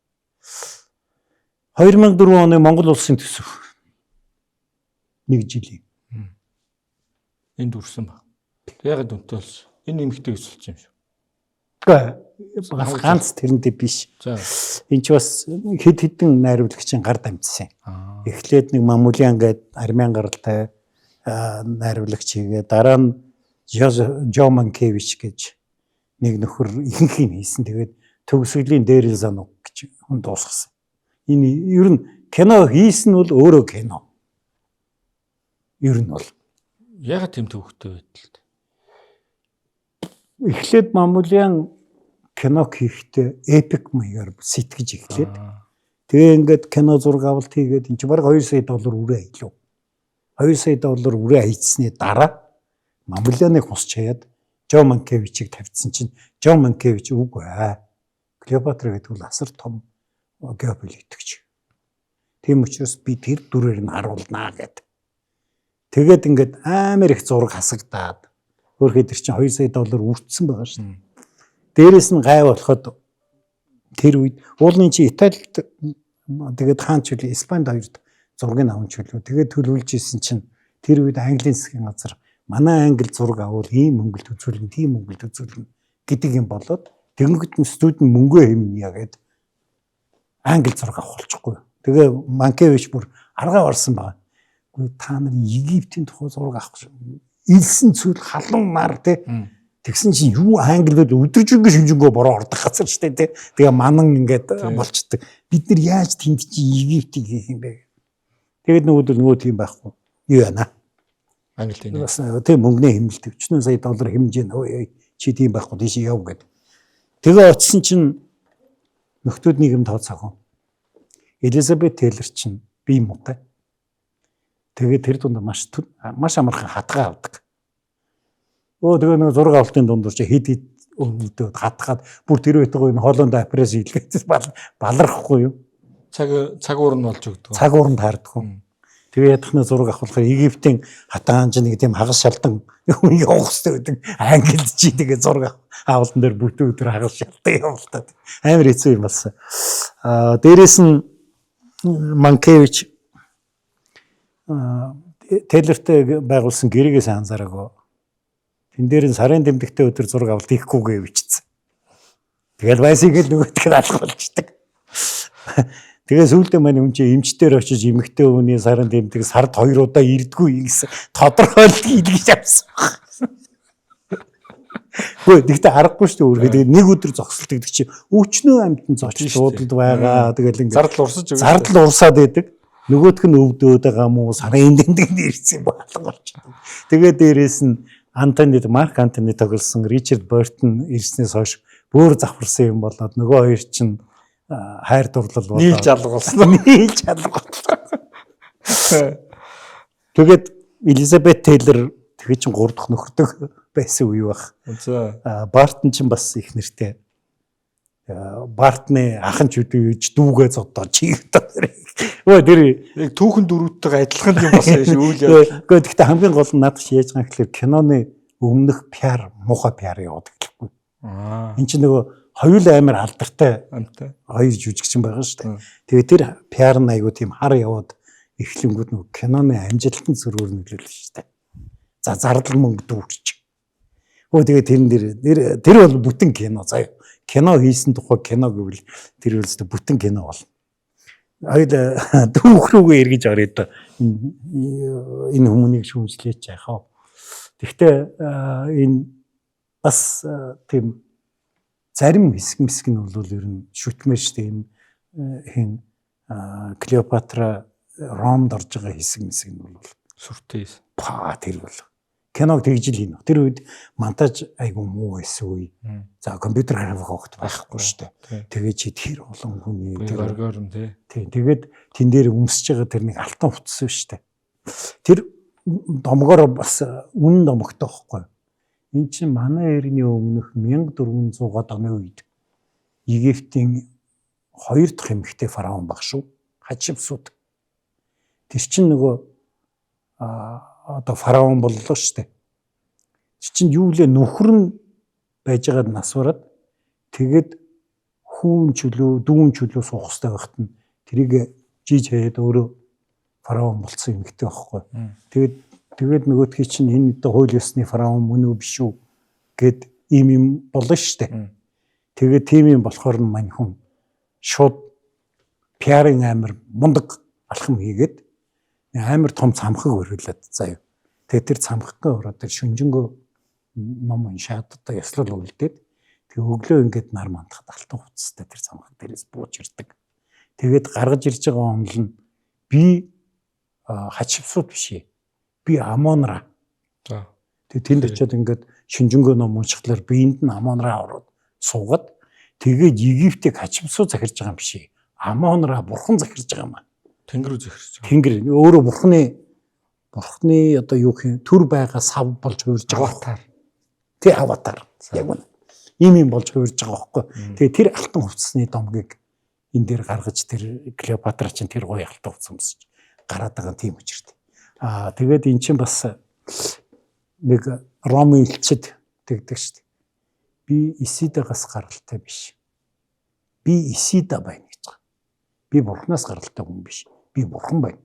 2004 оны Монгол улсын төсөв. 1 жилийн. Энд үрсэн баг. Яг дүнтэй болсон. Энэ нэмэгтэй өсөлж юм шүү. Бас ганц тэрэндээ биш. За. Энд ч бас хэд хэдэн найруулагчийн гар дамжсан. Эхлээд нэг Мамулиан гээд армян гаралтай найруулагч хийгээ. Дараа нь Жо Манкевич гэж нэг нөхөр ихэнх юм хийсэн. Тэгээд төгсгөлийн Дэрэл Занук гэж хүн дуусгасан. Энэ ер нь кино хийсэн нь бол өөрөө кино. Ер нь бол Яг тийм төвхтэй байдал. эхлээд Мамулиан кино хийхдээ эпик маягаар сэтгэж эхлээд тэгээ ингээд кино зураг авалт хийгээд энэ чинь бараг $2 сая үрээ аялуу. $2 сая үрээ аялсны дараа Мамулианыг хусч хаяад Жо Манкевичийг тавьчихсан чинь Жо Манкевич үгүй Клеопатра гэдэг бол асар том геополитикч. Тийм учраас би тэр дүрээр нь харуулнаа гэд. Тэгээд ингээд амар их зураг хасагдаад өөрөөр тэр чинь $2 сая үрдсэн байгаа шүү дээ. Дээрээс нь гай болоход тэр үед уулын чи Италид тэгээд хаанч үл Испанид хоёрт зургийг авч хөлөө. Тэгээд төлөвлөж исэн чинь тэр үед Английн засгийн газар манай англи зураг авал ийм мөнгөлт үзүүлнэ, тийм мөнгөлт үзүүлнэ гэдэг юм болоод тэгэнгүүт нь студент мөнгөө хэмнэ гэд англи зураг авах болчихгүй. Тэгээ Манкевич бүр аргаа барсан байгаа. Гэхдээ та нар Египтийн тухай зураг авах илсэн цүл халуун нар те тэгсэн чинь юу англиуд өдөржингөө шинжэнгөө бороо ордог газар штэ те тэгээ манан ингээд болчдөг бид нар яаж тэнд чи Египтийг хийх юм бэ тэгээд нөгөө тийм байхгүй юу яана Англи бас тийм мөнгөний хэмнэлт $40 сая хэмжээ нөө чи тийм байхгүй тийш яв гэд тэгээ очисон чинь нөхдүүд нийгэм тооцоогоо Элизабет Тейлор чинь бие муутай. Тэгээд тэр дунд маш амархан хатгаа авдаг. Тэгээ нэг зураг авалтын дунд ч хэд өвдөд хатгаад бүр тэр байтугай энэ хоолонд апресс хийлгээд балархгүй юу? Цаг уурн болж өгдөг. Цаг уурн таарддаг. Тэгээ ядахны зураг авахлахаар Египтийн хатан ханж нэг тийм хагас шалдан явах хэрэгтэй байдаг. Англид чи тэгээ зураг авалтан дээр бүтэн өдөр хагас шалдан явуултаад амар хэцүү юм болсон. Дээрээс нь Манкевич Тейлортэй байгуулсан гэрэгээс анзаараагүй. Тэн дээр нь сарын тэмдэгтээ өдөр зураг авалт хийхгүйгээ бичсэн. Тэгэл байсыг л нөгөөдг нь алах болчдөг. Тэгээ сүүлдээ маань хүн чинь эмчтэр очиж эмэгтэй хүний сарын тэмдэг сард 2 удаа ирдэггүй гэсэн тодорхойлт хийлгэж авсан. Хөөе тэгтээ харахгүй шүү дээ өөрөө. Тэгээ нэг өдөр зогсолт гэдэг чинь өчнөө амьтан зоч дуудалд байгаа. Тэгэл ингээд зардал урсаад байдаг. Нөгөөх нь өвдөөд байгаа мó сарын тэмдэг ирсэн болго болчихсон. Тэгээ дээрээс нь Марк Антони тоглосон Ричард Бертон ирснээс хойш бүр завхарсан юм болоод нөгөө хоёр чинь хайр дурлал болоод нийлж алга болсон. Тэгээд Элизабет Тейлор тэгээ чинь 3 дахь нөхөртөө байсан үе баг. Бартон чинь бас их нэртэй. Бартны ахын ч үдэж дүүгээ зодоо чигтээ. Тэр яг түүхэн дөрүүдтэйгээ адилхан юм болсон шүү үйл явдал. Гэхдээ хамгийн гол нь надад яаж байгаа гэхээр киноны өмнөх пиар муухай пиар яваад гэхгүй. Энд чинь нөгөө хоёул амар алдартай хоёр жүжигчин байгаа шүү дээ. Тэгээ тэр пиар нь айгуу тийм хар яваад эхлэнгүүд нөгөө киноны амжилтанд зөрүүр нөлөөлсөн шүү дээ. За зардал мөнгө дүүрч. Тэгээ тэр бол бүтэн кино заяа. Кино хийсэн тухай кино гэвэл тэр үстэй бүтэн кино болно. Дүүх рүүгээ эргэж орё да. Энэ хүмүүнийг шүүмжлээч яхаа. Гэхдээ энэ бас тийм зарим хэсэг нь бол ер нь шүтмээр штэ энэ хин Клеопатра Ромд орж байгаа хэсэг нь бол сүртэй. Тэр бол киног тэгж л хийнэ. Тэр үед монтаж айгу муу байсан үе. За компьютер график хогт байхгүй штэ. Тэгээ чи тэр олон хүний тэр оргоор нь тий. Тэгээд тэн дээр өмсөж байгаа тэр нэг алтан утас штэ. Тэр домгоор бас үнэн домогтой байхгүй. Энд чинь манай эртний өмнөх 1400-аад оны үед Египтийн 2 дахь эмэгтэй фараон баг шүү. Хатшепсут. Тэр чинь нөгөө одоо фараон боллоо шүү дээ. Чинь юу лээ нөхөр нь байж байгаад нас бараад тэгээд хүүн чөлөө, дүүн чөлөө суух хэрэгтэй байхад нь тэрийг жиж хаяад өөрөө фараон болсон эмэгтэй байхгүй. Тэгээд нөгөөдхий чинь энэ одоо хууль ёсны фараон мөн үү биш үү гэд ийм болно шүү дээ. Тэгээд тийм юм болохоор нь мань хүн шууд пиарын амир мундаг алхам хийгээд амир том цамхаг өргөлээд заяа. Тэгээд тэр цамхагтай ороод тэр шүнжэнгөө ном уншаад одоо яслал үлдээд тэг өглөө ингээд нар мандахад алтан хуцастай тэр цамхаг дээрээс бууж ирдэг. Тэгээд гаргаж ирж байгаа онол нь би Хатшепсут биш ээ. Би Амон-Ра. За. Тэгээд тэнд очиод ингээд шүнжэнгөө ном уншихлаар биеинд нь Амон-Ра ороод суугаад тэгээд Египтийг Хатшепсут захирж байгаа юм биш ээ. Амон-Ра бурхан захирж байгаа юм аа. Тэнгэр рүү захирч байгаа. Тэнгэр өөрөө бурхны одоо юу гэх юм төр байгаа сав болж хувирж байгаа. Аватар. Тэ аватар. Яг үнэ. Ийм болж хувирж байгаа байхгүй. Тэгээ тэр алтан хувцасны домгийг энэ дээр гаргаж тэр Клеопатра чинь тэр гоё алтан хувцас өмсөж гараад байгаа тийм учиртай. Тэгээд эн чинь бас нэг Ромын элчид тэгдэг шүү дээ. Би Исидагаас гаралтай биш. Би Исида байна гэж байгаа. Би бурхнаас гаралтай хүн биш. Би бурхан байна.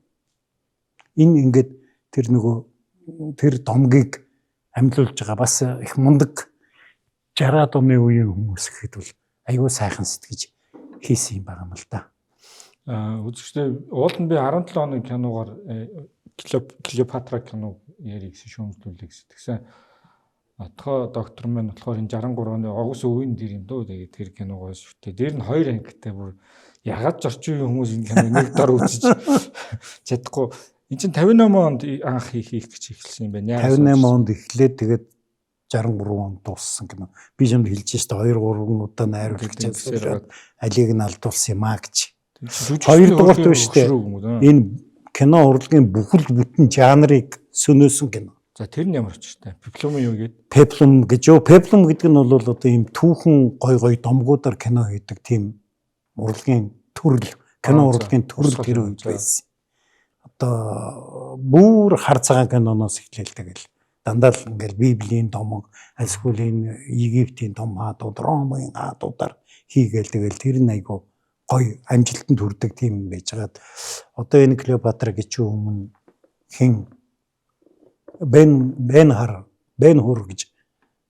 Энэ ингээд тэр нөгөө тэр домгийг амьлуулж байгаа бас их мундаг 60-аад оны үеийн хүмүүс гэхэд бол аюул сайхан сэтгэж хийсэн юм байгаа юм л да. Үзэгчдээ уулд нь би 17 оны киногоор Клеопатра киног ярих гэсэн шүүмжлүүлээ гэсэн. Тэгсэн отгоо доктор маань болохоор энэ 63 оны огос өвийн дэр юм дөө. Тэгээд тэр киногоо шүтээ. Дээр нь 2 ангитай бүр ягаад зорчин хүмүүс энэ киног нэг дор үзэж чадахгүй. Энд чинь 58 онд анх хийх гэж эхэлсэн юм байна. 58 онд эхлээд тэгээд 63 онд дууссан кино. Би юмд хэлж штэ 2 3 удаа найруулагч ажиллаад алийг нь алдуулсан юм аа гэж. Хоёрдугаарт биш штэ. Энэ кино урлагийн бүхэл бүтэн жанрыг сөнөөсөн кино. За тэр нь ямар очтой? Пеплум юу гээд? Пеплум гэж юу? Пеплум гэдэг нь бол одоо ийм түүхэн гой домгуудаар кино хийдэг тийм урлагийн төрөл, кино урлагийн төрөл тэр үед байсан. Одоо бүр хар цагаан киноноос эхлэлдэг л дандаа л ингээл Библийн домог, Альскуулийн Египтийн том хаадууд, Ромын хаадуудаар хийгээл тэгэл тэр нь айгу гой амжилтанд хүрдэг тийм юм байж байгаад одоо энэ Клеопатра гэж өмнө хин Бен Хур гэж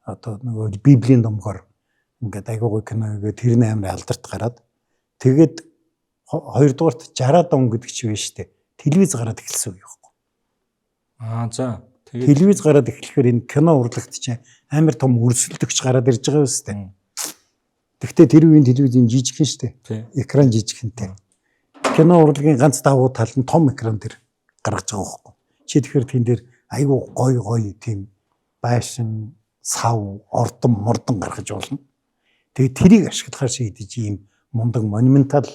одоо нөгөө Библийн домгоор ингээд айгу гой кино гэдэг тэрний амир алдарт гараад тэгээд хоёрдугаарт 60-аад он гэдэг чи биш штэ. Телевиз гараад эхэлсэн үг байхгүй. За. Тэгээд телевиз гараад эхлэхээр энэ кино урлагт чинь амар том өрсөлдөгч гараад ирж байгаа юм штэ. Гэхдээ тэр үеийн телевизийн жижигхэн штэ. Экран жижигхэнтэй. Кино урлагийн ганц давуу тал нь том экран дээр гаргаж байгаа байхгүй. Чи тэгэхээр тэн дээр айгүй гой тийм байшин, сав, ордон, мордон гаргаж болно. Тэгээд тэрийг ашиглахаар шийдэж ийм мундаг монументал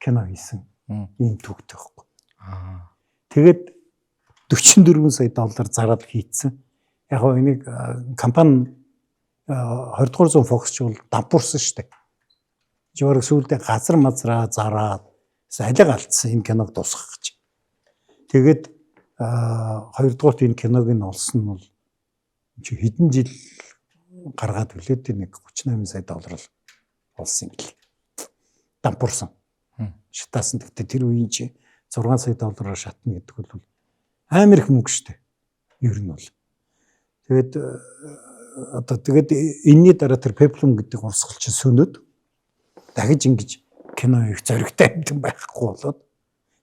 кино хийсэн. Ийм төгтөй байхгүй. Тэгээд 44 сая доллар зараад хийцэн. Яг гоо энийг компани 20 дугаар зуун фокусч бол дампуурсан шүү дээ. Жишээр сүүлдээ газар мазраа зараад алиг алдсан энэ киног дуусгах гэж. Тэгээд 2 дугаарт энэ киног нь олсон нь бол хэдэн жил гаргаад үлээд нэг 38 сая доллар олсон юм гэлээ. Дампуурсан. Шатаасан. Гэхдээ тэр үеийн чи 6 сая доллараар шатна гэдэг бол амар их мөнгө шүү дээ. Ер нь бол Тэгээд одоо тэгээд энэний дараа тэр пеплум гэдэг урсгалчин сөнөд дахиж ингэж кино их зоригтой амтан байхгүй болоод.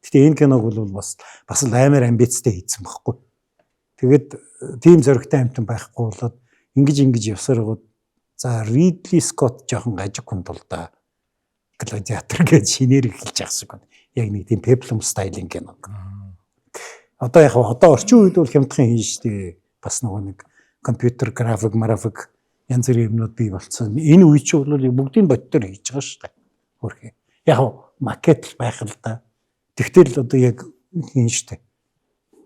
Гэтэ энэ киног бол бас л амар амбицтай хийсэн байхгүй. Тэгээд тийм зоригтой амтан байхгүй болоод ингэж явсараад за Ридли Скотт жоохон гажиг хүн тул да. Гладиатор гэж шинээр эхэлж явсан юм. Яг нэг тийм пеплум стайлинг кино. Одоо яг орчин үед бол хямдхан хийн штэ. Бас нэг компьютер график янз бүрийн юмнууд бий болцсон. Энэ үе чинь бол бүгдийн бодтоор хийж байгаа штэ. Хөрхий. Яг макет байх л да. Тэгтэл одоо яг хийн штэ.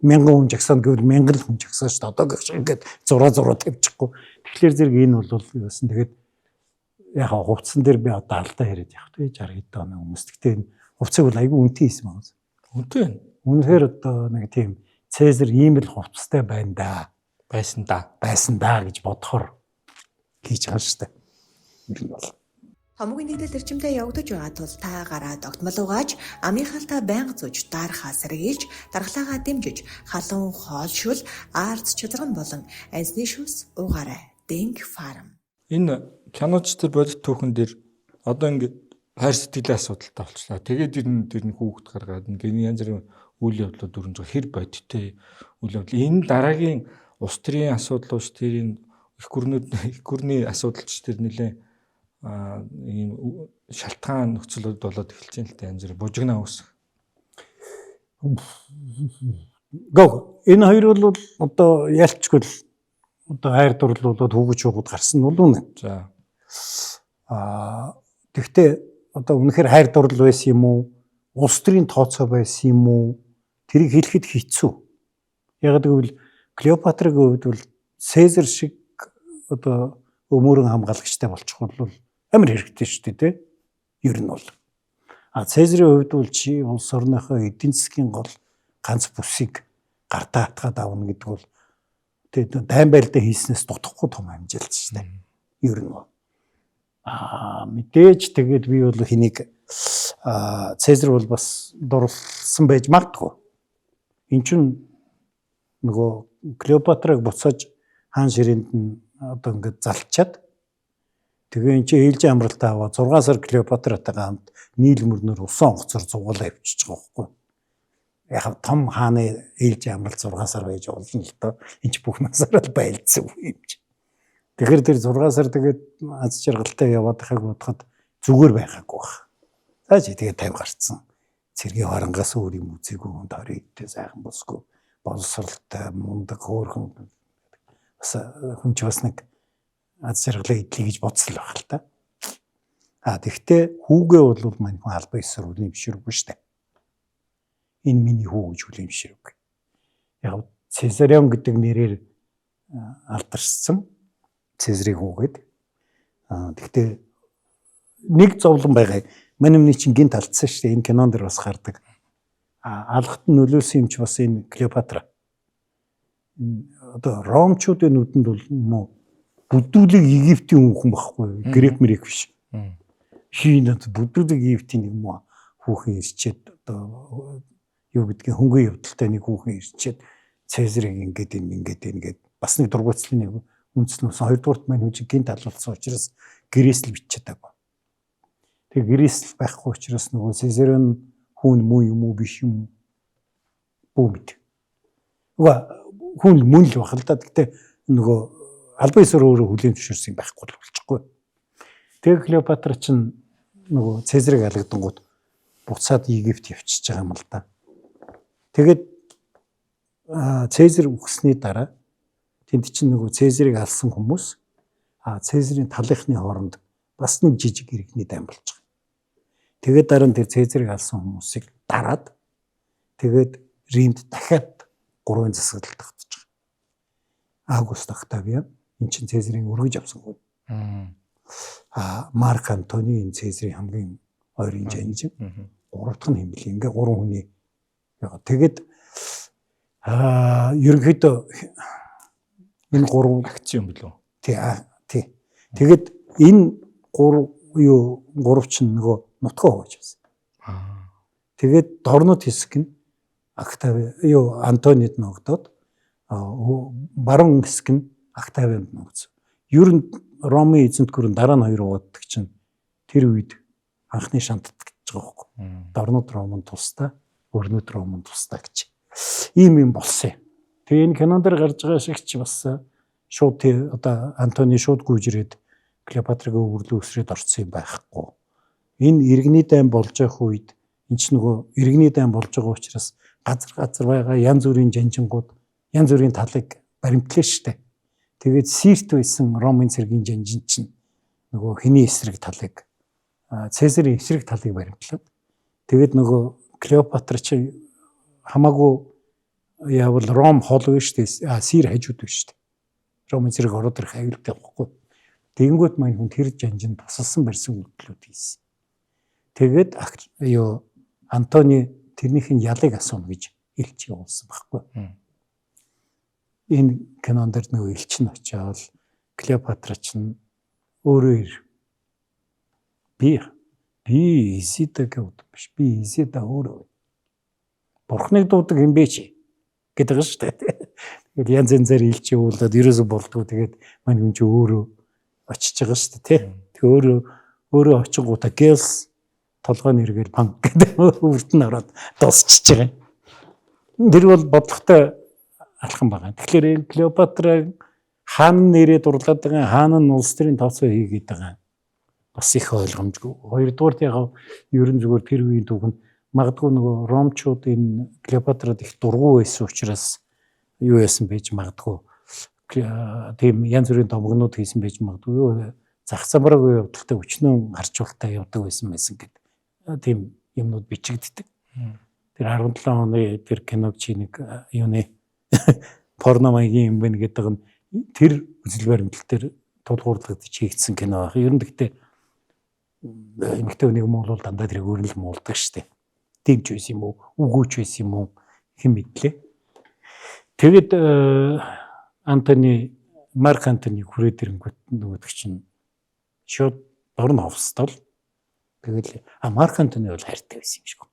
1000 хүн жагсаана гэвэл 1000 хүн жагсаа штэ. Одоо ингээд зураа тавьчихгүй. Тэгэхээр зэрэг энэ бол юусэн тэгээд яг хувцсан дээр би одоо алдаа яриад явах тий 60 хэд оны хүмүүс. Гэхдээ энэ хувцсыг бол айгүй үнэтэй хийсэн байна. Үнэтэй байна. Үнэхээр одоо нэг тийм Цезар ийм л хувцастай байна да. Байсан да гэж бодохоор хийж байгаа шүү дээ. Хамгийн нэгдэл эрчимтэй явагдаж байгаа тул та гараад огтмол угааж, амийнхаалтаа байнга зууж дарахаа сэргийлж, дархлаагаа дэмжиж, халуун хоолшил, арц чадарган болон анзны шүүс уугаарай. Denk Farm. Энэ киноч төр бодит түүхэн дээр одоо ингээд хайр сэтгэлийн асуудалтай болчихлоо. Тэгээд тэр нь хүүхэд гаргаад ингээд янз бүрийн үйл явдлууд өрнж байгаа хэр бодиттой үйл явдал. Энэ дараагийн улс төрийн асуудлууч тэрийн их гүрний асуудалч тэр нэлээ ийм шалтгаан нөхцөлөд болоод эхэлж байна л да янз бүр бужигнаа үүсэх. Энэ хоёр бол одоо ялчгүй л одоо хайр дурлуулаад хүүгэж шуугууд гарсан нь үнэ. За. Тэгвэл одоо үнэхээр хайр дурлал байсан юм уу? Улс төрийн тооцоо байсан юм уу? Тэрийг хэлэхэд хэцүү. Яг гэвэл Клеопатрагийн хувьд бол Цезар шиг одоо өмөрөн хамгаалагчтай болчих бол амар хэрэгтэй шүү дээ, тий? Ер нь бол. Цезарын хувьд бол чи улс орныхоо эдийн засгийн гол ганц бүсийг гартаа хатгаад авна гэдэг бол тэгээд дайн байралдаа хийснээс дутхгүй том амжилт шүү дээ. Ер нь бол. Мэдээж тэгээд би бол хэнийг Цезар бол бас дурлсан байж магадгүй. Энд чинь нөгөө Клеопатраг буцааж хаан ширээнд нь одоо ингээд залчаад тэгээ эн чинь ээлжийн амралтаа аваад 6 сар Клеопатратайгаа хамт нийл мөрнөр усан онгоцоор зугаалаа явчихж байгаа байхгүй. Яг том хааны ээлжийн амралт 6 сар байж болно л доо. Энд чинь бүх насаараа л байлцсан юм чи. Тэгэхээр тэр 6 сар тэгээд аз жаргалтай яваад байхаг бодоход зүгээр байгаагүй баг. За чи тэгээд 50 гарцсан. Цэргийн харангаас өөр юм үзээгүй хүнд 20 хэдтэй сайхан босгүй боловсралтай мундаг хөөрхөн бас хүн ч бас нэг аз жаргалаа идлээ гэж бодсон л байх л та. Тэгвэл хүүгээ бол мань хүн албан ёсоор үлэмшэргүй штэ. Энэ миний хүү гэж үлэмшэрэг. Яг Цезарион гэдэг нэрээр алдаршсан Цезарийн хүүгээд. Тэгвэл нэг зовлон байгаа. Манайны чинь гинт алдсан штэ. Энэ кинонд дэр бас гардаг. Алхад нь нөлөөсөн юм чи бас энэ Клеопатра. Одоо ромчуудын нүдэнд бол муу бүдүүлэг Египтийн хүн байхгүй грек мэрек биш. Шинэд бүдүүлэг Египтийн нэг муу хүүхэн ирчээд одоо юу гэдгийг хөнгөн явдалтай нэг хүүхэн ирчээд Цезарыг ингээд бас нэг дургуйцлын нэг үндснөөс хоёрдугаарт маань хүн чинь гинт алуулсан учраас гэрээсэл бичээд байгаа. Тэгээ гэрээсэл байхгүй учраас нөгөө Цезарын хүн муу юм уу биш юм бүү мэд. Хүн мөн л бах л да. Гэтэ нөгөө албан ёсоор өөрөө хүлээн зөвшөөрсөн байхгүй л болчихгүй. Тэгээ Клеопатра чинь нөгөө Цезарыг алгадангууд буцаад Египт явчихж байгаа юм л да. Тэгээд Цезар үхсний дараа тэнд чинь нөгөө Цезарыг алсан хүмүүс Цезарийн талынхны хооронд бас нэг жижиг иргэний дайм болж байгаа. Тэгээд дараа нь тэр Цезарыг алсан хүмүүсийг дараад тэгээд Римд дахиад 3 засаглалт тогтож байгаа. Август Октавиан эн чинь Цезарыг өргөж авсан хүн. Марк Антони энэ Цезарийн хамгийн ойрын жанжин. 3 дахь нь хэмээл. Ингээ 3 хүний яа. Тэгээд ерөнхийдөө энэ 3 акц юм билүү? Тий. Тэгээд энэ 3 чинь нөгөө нутгаа хувааж байсан. Тэгээд дорнод хэсэг нь Антонид ногдоод баруун хэсэг нь Октавианд нууц. Ер нь Ромын эзэнт гүрэн дараа нь 2 ууддаг чинь тэр үед анхны шантад гэж байгаа байхгүй. Дорнод Ромын тусдаа, өрнөд Ромын тусдаа гэж. Ийм юм болсон юм. Тэгээ энэ кинон дээр гарч байгаа шиг ч бас шууд одоо Антони шууд гүйжрээд Клеопатрагийн өвөрлөө өсрээд орсон юм байхгүй. Энэ иргэний дайн болж явах үед энэ ч нөгөө иргэний дайн болж байгаа учраас газар байгаа янз бүрийн жанжингууд, янз бүрийн талыг баримтлаа штэ. Тэгээд Сирт байсан Ромын цэргийн жанжин чинь нөгөө хэний эсрэг талыг Цезарын эсрэг талыг баримтлаад тэгээд нөгөө Клеопатра чи хамаагүй яавал Ром хол биш штэ. Сир хажууд биш штэ. Ромын цэрэг ороод ирэх аюултай байхгүй. Тэгэнгүүт маань хүн тэр жанжинд тусалсан барьсан үйлдэлүүд хийсэн. Тэгээд юу Антони тэрнийхэн ялыг асууна гэж илч явуулсан байхгүй. Энэ кинонд дэр нөгөө илч нь очиод Клеопатра чинь өөрөө би Изида гэдэг биш. Би Изида өөрөө Бурхныг дуудаг юм бэ чи гэдэг нь шүү дээ. Тэгээд янз янзаар илч явуулаад ерөөсө болдгоо. Тэгээд мань хүн чи өөрөө очиж байгаа шүү дээ тий. Тэг өөрөө очингуудаа Гелс толгойн эргээл панк гэдэг үрдэн ороод дуусчихж байгаа. Тэр бол бодлоготой алхам байгаа. Тэгэхээр энэ Клеопатра хаан нэрээ дурлаад байгаа, хаан нь улс төрийн тооцоо хийгээд байгаа. Бас их ойлгомжгүй. Хоёрдугаарт яг ерөн зүгээр тэр үеийн түүхэнд магадгүй нөгөө ромчууд энэ Клеопатрад их дургу байсан учраас юу яасан байж магадгүй. Тийм янз бүрийн домгонууд хийсэн байж магадгүй. Зах замраагүй явдалтай өчнөө харчуултаа явдаг байсан гэдэг. Тийм юмнууд бичигддэг. Тэр 17 оны тэр киног чи нэг юуны порно маягийн юм байна гэдэг нь тэр үзэл баримтлал дээр тулгуурлагдаж хийгдсэн кино байх. Ер нь гэхдээ эмэгтэй нэг юм бол дандаа тэр өөрнөл муулдаг штеп. Дэмж байсан юм уу, үгүйч байсан юм уу хэн мэдлээ. Тэгэд Марк Антони хүрээд ирэнгүүт нөгөөдөг чинь шууд дорн ховстол. Тэгэл Марк Антони бол хайртай байсан юм шиг.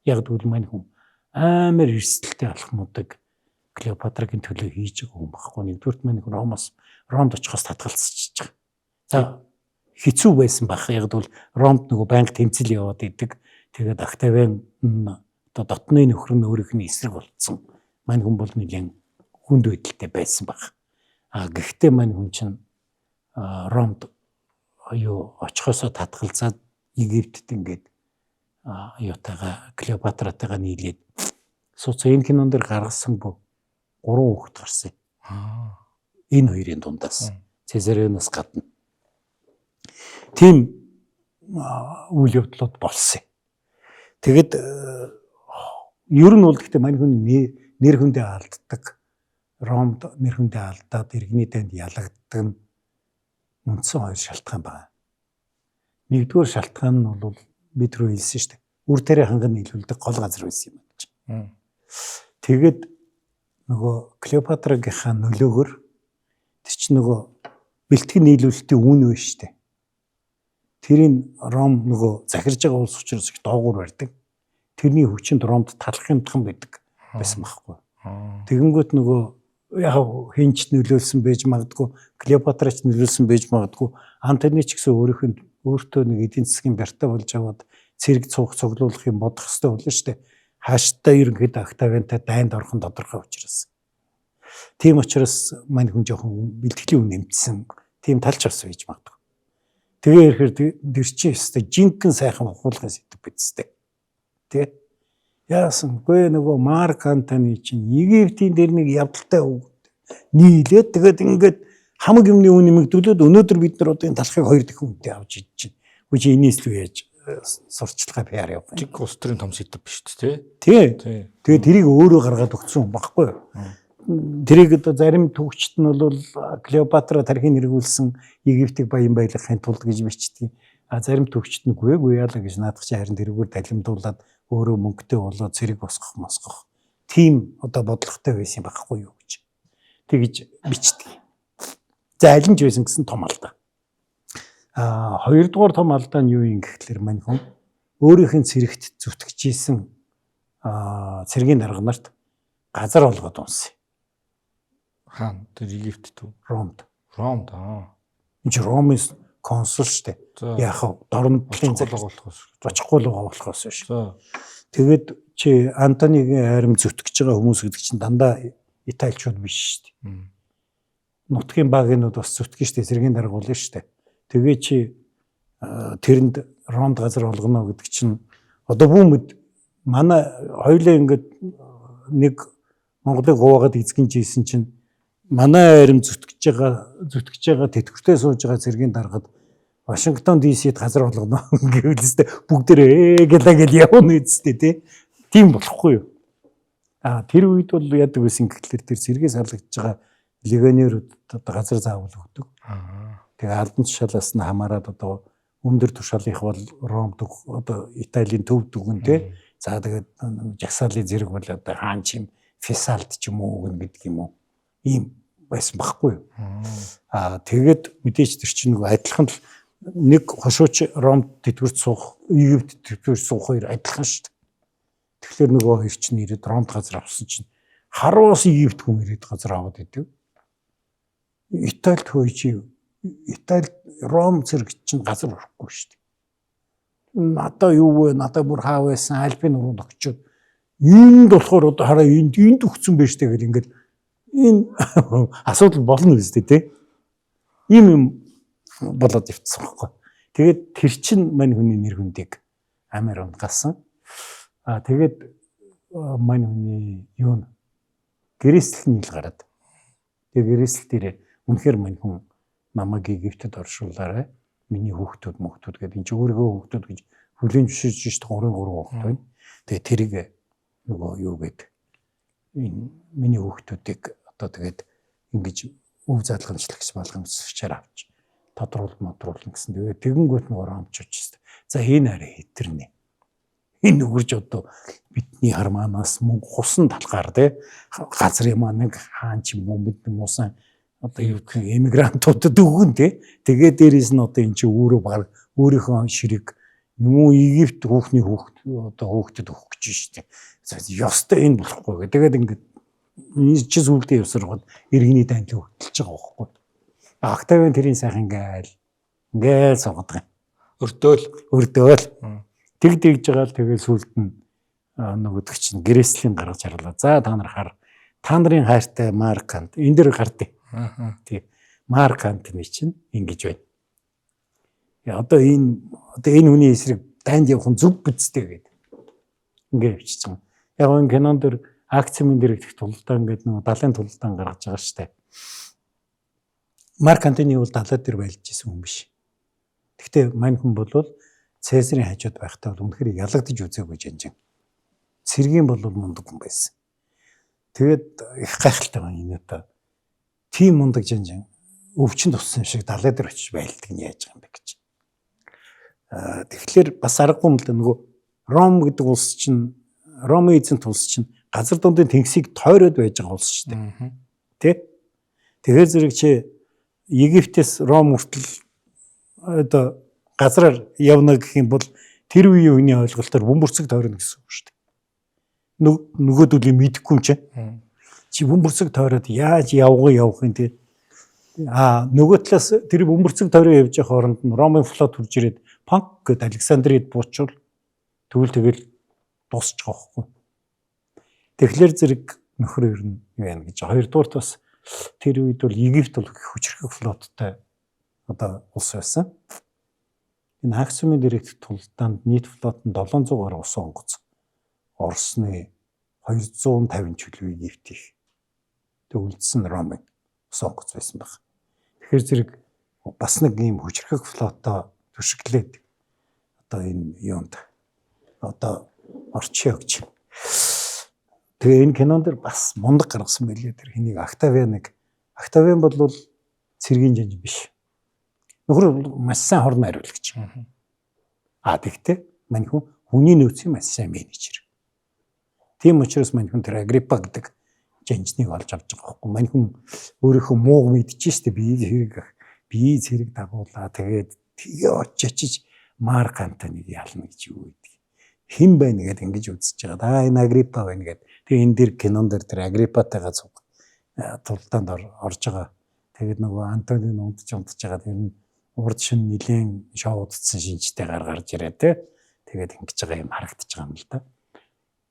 Яг тэгвэл мань хүн амар эрсдэлтэй алхмуудаг Клеопатрагийн төлөө хийж байгаа хүн багхгүй. Нэгдүгürt мань хүн Ромд очихоос татгалцчихж байгаа. За хэцүү байсан баг. Яг тэгвэл Ромд нөгөө банк тэмцэл яваад идэг. Тэгээд Октавиан одоо дотны нөхөр нь өөрийнх нь эсрэг болцсон. Мань хүн бол нэгэн хүнд байдалтай байсан баг. Гэхдээ мань хүн чинь Ромд очихоосоо татгалзаад Египтэд ингээд юутайгаа Клеопатратайгаа нийлээд сууцаа энэ кинон дээр гаргасан бо 3 хүүхэд гарсан. Энэ хоёрын дундаас Цезарианаас гадна. Тийм үйл явдлууд болсон. Тэгэд ер нь бол гэхдээ мань хүн нэр хүндээ алддаг. Ромд нэр хүндээ алдаад иргэний дайнд ялагддаг нь үндсэн 2 шалтгаан байна. Нэгдүгээр шалтгаан нь бол бид рүү хэлсэн шүү дээ. Үр тариа ханган нийлүүлдэг гол газар байсан юм байна. Тэгэд нөгөө Клеопатрагийнхаа нөлөөгөөр тэр чинь нөгөө бэлтгэн нийлүүлэлтийн үн вэ шүү дээ. Тэрийн Ром нөгөө захирж байгаа улс учраас их доогуур барьдаг. Тэрний хүчинд Ромд талах юмдхан байдаг байсан байхгүй. Тэгэнгүүт нөгөө яг хинч нөлөөлсөн байж магадгүй, Клеопатрач нөлөөлсөн байж магадгүй. Антони ч гэсэн өөртөө нэг эдийн засгийн барьтаа болж аваад цэрэг цуглуулах юм бодох хэрэгтэй болно шүү дээ. Хааштай ерөнхийдөө Октавиантай дайнд орхон тодорхой учраас. Тийм учраас мань хүн жоохон бэлтгэлийн үн нэмсэн. Тийм талч бас байж магадгүй. Тэгээ ирэхээр тэр чинь өстэй жинхэнэ сайхан ухуулгын сэдв бидстэй. Тэ? Яасангүй нөгөө Марк Антони чинь Египтийн дээр нэг явдалтай нийлээд тэгээд ингээд хамаг юмны үн нэмэгдүүлээд өнөөдөр бид нар одоо энэ талхыг 2 дахин үнэтэй авч идэж байна. Үгүй чи энэс л яаж сурчлага PR явах юм. Чиг улс төрийн том сэдв биш үү тий? Тэгээд тэрийг өөрөө гаргаад өгсөн баггүй юу? Тэрийг одоо зарим төвчт нь бол Клеопатра тархийг нэргүүлсэн Египтийг баян байлгахын тулд гэж бичдэг. Зарим төвчт нь гүй яалаа гэж наадах чи харин тэрүүгээр далимдуулаад өөрөө мөнгөтэй болоод цэрэг босгох. Тим одоо бодлоготой байсан байхгүй юу гэж. Тэгж бичдэг. За аль нь ч байсан гэсэн том алдаа. Хоёрдугаар том алдаа нь юу юм гэхлээр мань хүн өөрийнх нь цэрэгт зүтгэж ийсэн цэргийн дарга нарт газар олгоод унсан. Хаана? Тэр Египт төв. Ромд. Ромд. Энд чи Ромын консул штэ. Яг дорнодын очихгүй л байгаа болохоос биш. Тэгээд чи Антонигийн айрам зүтгэж байгаа хүмүүс гэдэг чинь дандаа Италичууд биш штэ. Нутгийн багийнууд бас зүтгэж штэ, зэргийн даргуул штэ. Тэгээ чи тэрэнд Ромд газар олгоно гэдэг чинь одоо бүүмэд манай хоёулаа ингээд нэг Монголыг хуваагаад эзгэн жийсэн чинь манай айрам зүтгэж байгаа тэтгэвртэй сууж байгаа зэргийн даргад Вашингтон ДС-д газар болгоно гэвэл өстэй бүгдээрээ гэл явна үсттэй тийм болохгүй юу. Тэр үед бол яадаг байсан гэхэлэр тэр зэргээс халагдж байгаа легионерүүд одоо газар заавал өгдөг. Тэгээ албан тушаалаас нь хамаарад одоо өндөр тушаалынх бол Ромд одоо Италийн төв дүгэн за тэгээд жагсаалын зэрэг бол одоо хаан чим Фесалд ч юм уу гэдэг юм уу. Ийм байсан байхгүй юу. Тэгээд мэдээж тэр чинь нөгөө адилхан л нэг хошууч Ромд тэтгэврт суух, Египт тэтгэврт суух хоёр адилхан шүү дээ. Тэгэхээр нөгөө хоёр чинь ирээд Ромд газар авсан чинь харуус Египт хүн ирээд газар аваад идэв. Италид хөөж Итали Ром зэрэг чинь газар өрөхгүй шүү дээ. Надаа юу вэ? Надаа бүр хаа байсан? Альпийн уруунд очиод энд болохоор одоо хараа энд өгцөн байж тээ гэл ингээд энэ асуудал болно үстэй тий. Ийм болоод ивцсэн байхгүй. Тэгээд тэр чин мань хүний нэр хүндийг амар унгасан. Тэгээд мань хүний юу гэрээсэл нийл гараад. Тэгээд гэрээсэл дээр үнэхээр мань хүн намайг Египтэд оршуулаарай. Миний хүүхдүүд гэдэг энэ ч өөрийнхөө хүүхдүүд гэж хүлээн зөвшөөрж шít 3 хүүхэд байна. Тэгээд тэрийг нөгөө юу гэдэг энэ миний хүүхдүүдийг одоо тэгээд ингэж өв заалгамжлагч болгоомжсочаар авч тодруулна гэсэн. Тэгээд тэгэнгүүт нөгөө ромч очсон. За энэ арай хитэрнэ. Энэ нүгэрж одоо бидний харманаас мөнгө хусан талгаар те газрын маань нэг хаан ч юм уу бидний муусан одоо юу гэх эмигрантуудад өгөн те. Тэгээд дээрээс нь одоо эн чинь өөрийнхөө ширэг юм уу Египт хүүхдэд өгөх гэж штеп. Ёстой энэ болохгүй. Тэгээд ингээд чи сүултээ явсаргаад иргэний танил хөдөлж байгаа байхгүй. Октавиан тэрийн сайхан ингээл сонгодог юм. Өрдөөл. Тэгж байгаа л тэгэл сүулт нь нөгөөдөг чинь гэрээслийн гаргаж харлаа. За та нар хар. Та нарын хайртай Марк Ант энэ дэр гардыг. Тий. Марк Антны чинь ингэж байна. Одоо энэ хүний эсрэг дайнд явах нь зүг бидтэй гэдэг. Ингээ явчихж байгаа. Яг энэ кинон дэр акцийн дэрэгдэх тулалдаа ингээд нэг далайн тулалдаан гаргаж байгаа штэ. Марк Антони бол далай дээр байлж исэн хүн биш. Гэхдээ мань хүн бол Цэсарын хажууд байхдаа бол үнэхээр ялагдаж үзээгүй жанжин. Цэргийн бол мундаг хүн байсан. Тэгээд их гайхалтай байна энэ одоо. Тим мундаг жанжин өвчин туссан шиг далай дээр очиж байлдаг нь яаж байгаа юм бэ гэж. Тэгэхээр бас аргагүй юм л да нөгөө Ром гэдэг улс чинь Ромын эзэнт улс чинь газар дундын тэнгисийг тойроод байж байгаа улс шүү дээ. Тэ? Тэгэхээр зэрэг чи Египтээс Ром хүртэл одоо газраар явна гэх юм бол тэр үеийн хүний ойлголтоор бөмбөрцөг тойрно гэсэн үг шүү дээ. Нөгөөдөлийг мэдэхгүй юм чинь. Чи бөмбөрцөг тойроод яаж явах юм те. Нөгөө талаас тэр бөмбөрцөг тойроо явж явах хооронд нь Ромын флот хурж ирээд Панк гэдэг Александрид буучвал тэгэл дуусчих واخгүй. Тэгэхээр зэрэг нөхөр ер нь юу яана гэж. Хоёрдугаарт бас тэр үед бол Египт бол хүчрхэг флоттой одоо улс байсан. Энэ Аксумын дэрэгдэх тулдаанд нийт флот нь 700 гаруй ус онгоц. Оросны 250 чөлөө Египтих. Тэг үлдсэн Ромын ус онгоц байсан баг. Тэгэхээр зэрэг бас нэг ийм хүчрхэг флотоо төшөглээд одоо энэ юунд одоо орчоо гэж. Тэгээ энэ кинон дэр бас мундаг гаргасан байлээ тэр хэнийг Октавиан бол цэргийн жанж биш. Нөхөр маш сайн хорн хариулагч. Тэгтээ мань хүн хүний нөөцийн маш сайн менежер. Тийм учраас мань хүн тэр Агриппа гэдэг жанжныг олж авч байгаа байхгүй. Мань хүн өөрийнхөө мууг мэдчихэж штэ би зэрэг дагуулаа тэгээд тэгээ очиж Марк Антониг ялна гэж юу гэдэг. Хэн байна гэдээ ингэж үзэж байгаа. Энэ Агриппа байна гэдэг. Тэгээ энэ дэр кинон дэр тэр Агриппатайгаа цуг. тулдаанд орж байгаа. Тэгээд нөгөө Антони унтж байгаа тэр нь урд шин нэлийн шоудсан шинжтэй гарч ирээ те. Тэгээд ингэж байгаа юм харагдаж байгаа юм л да.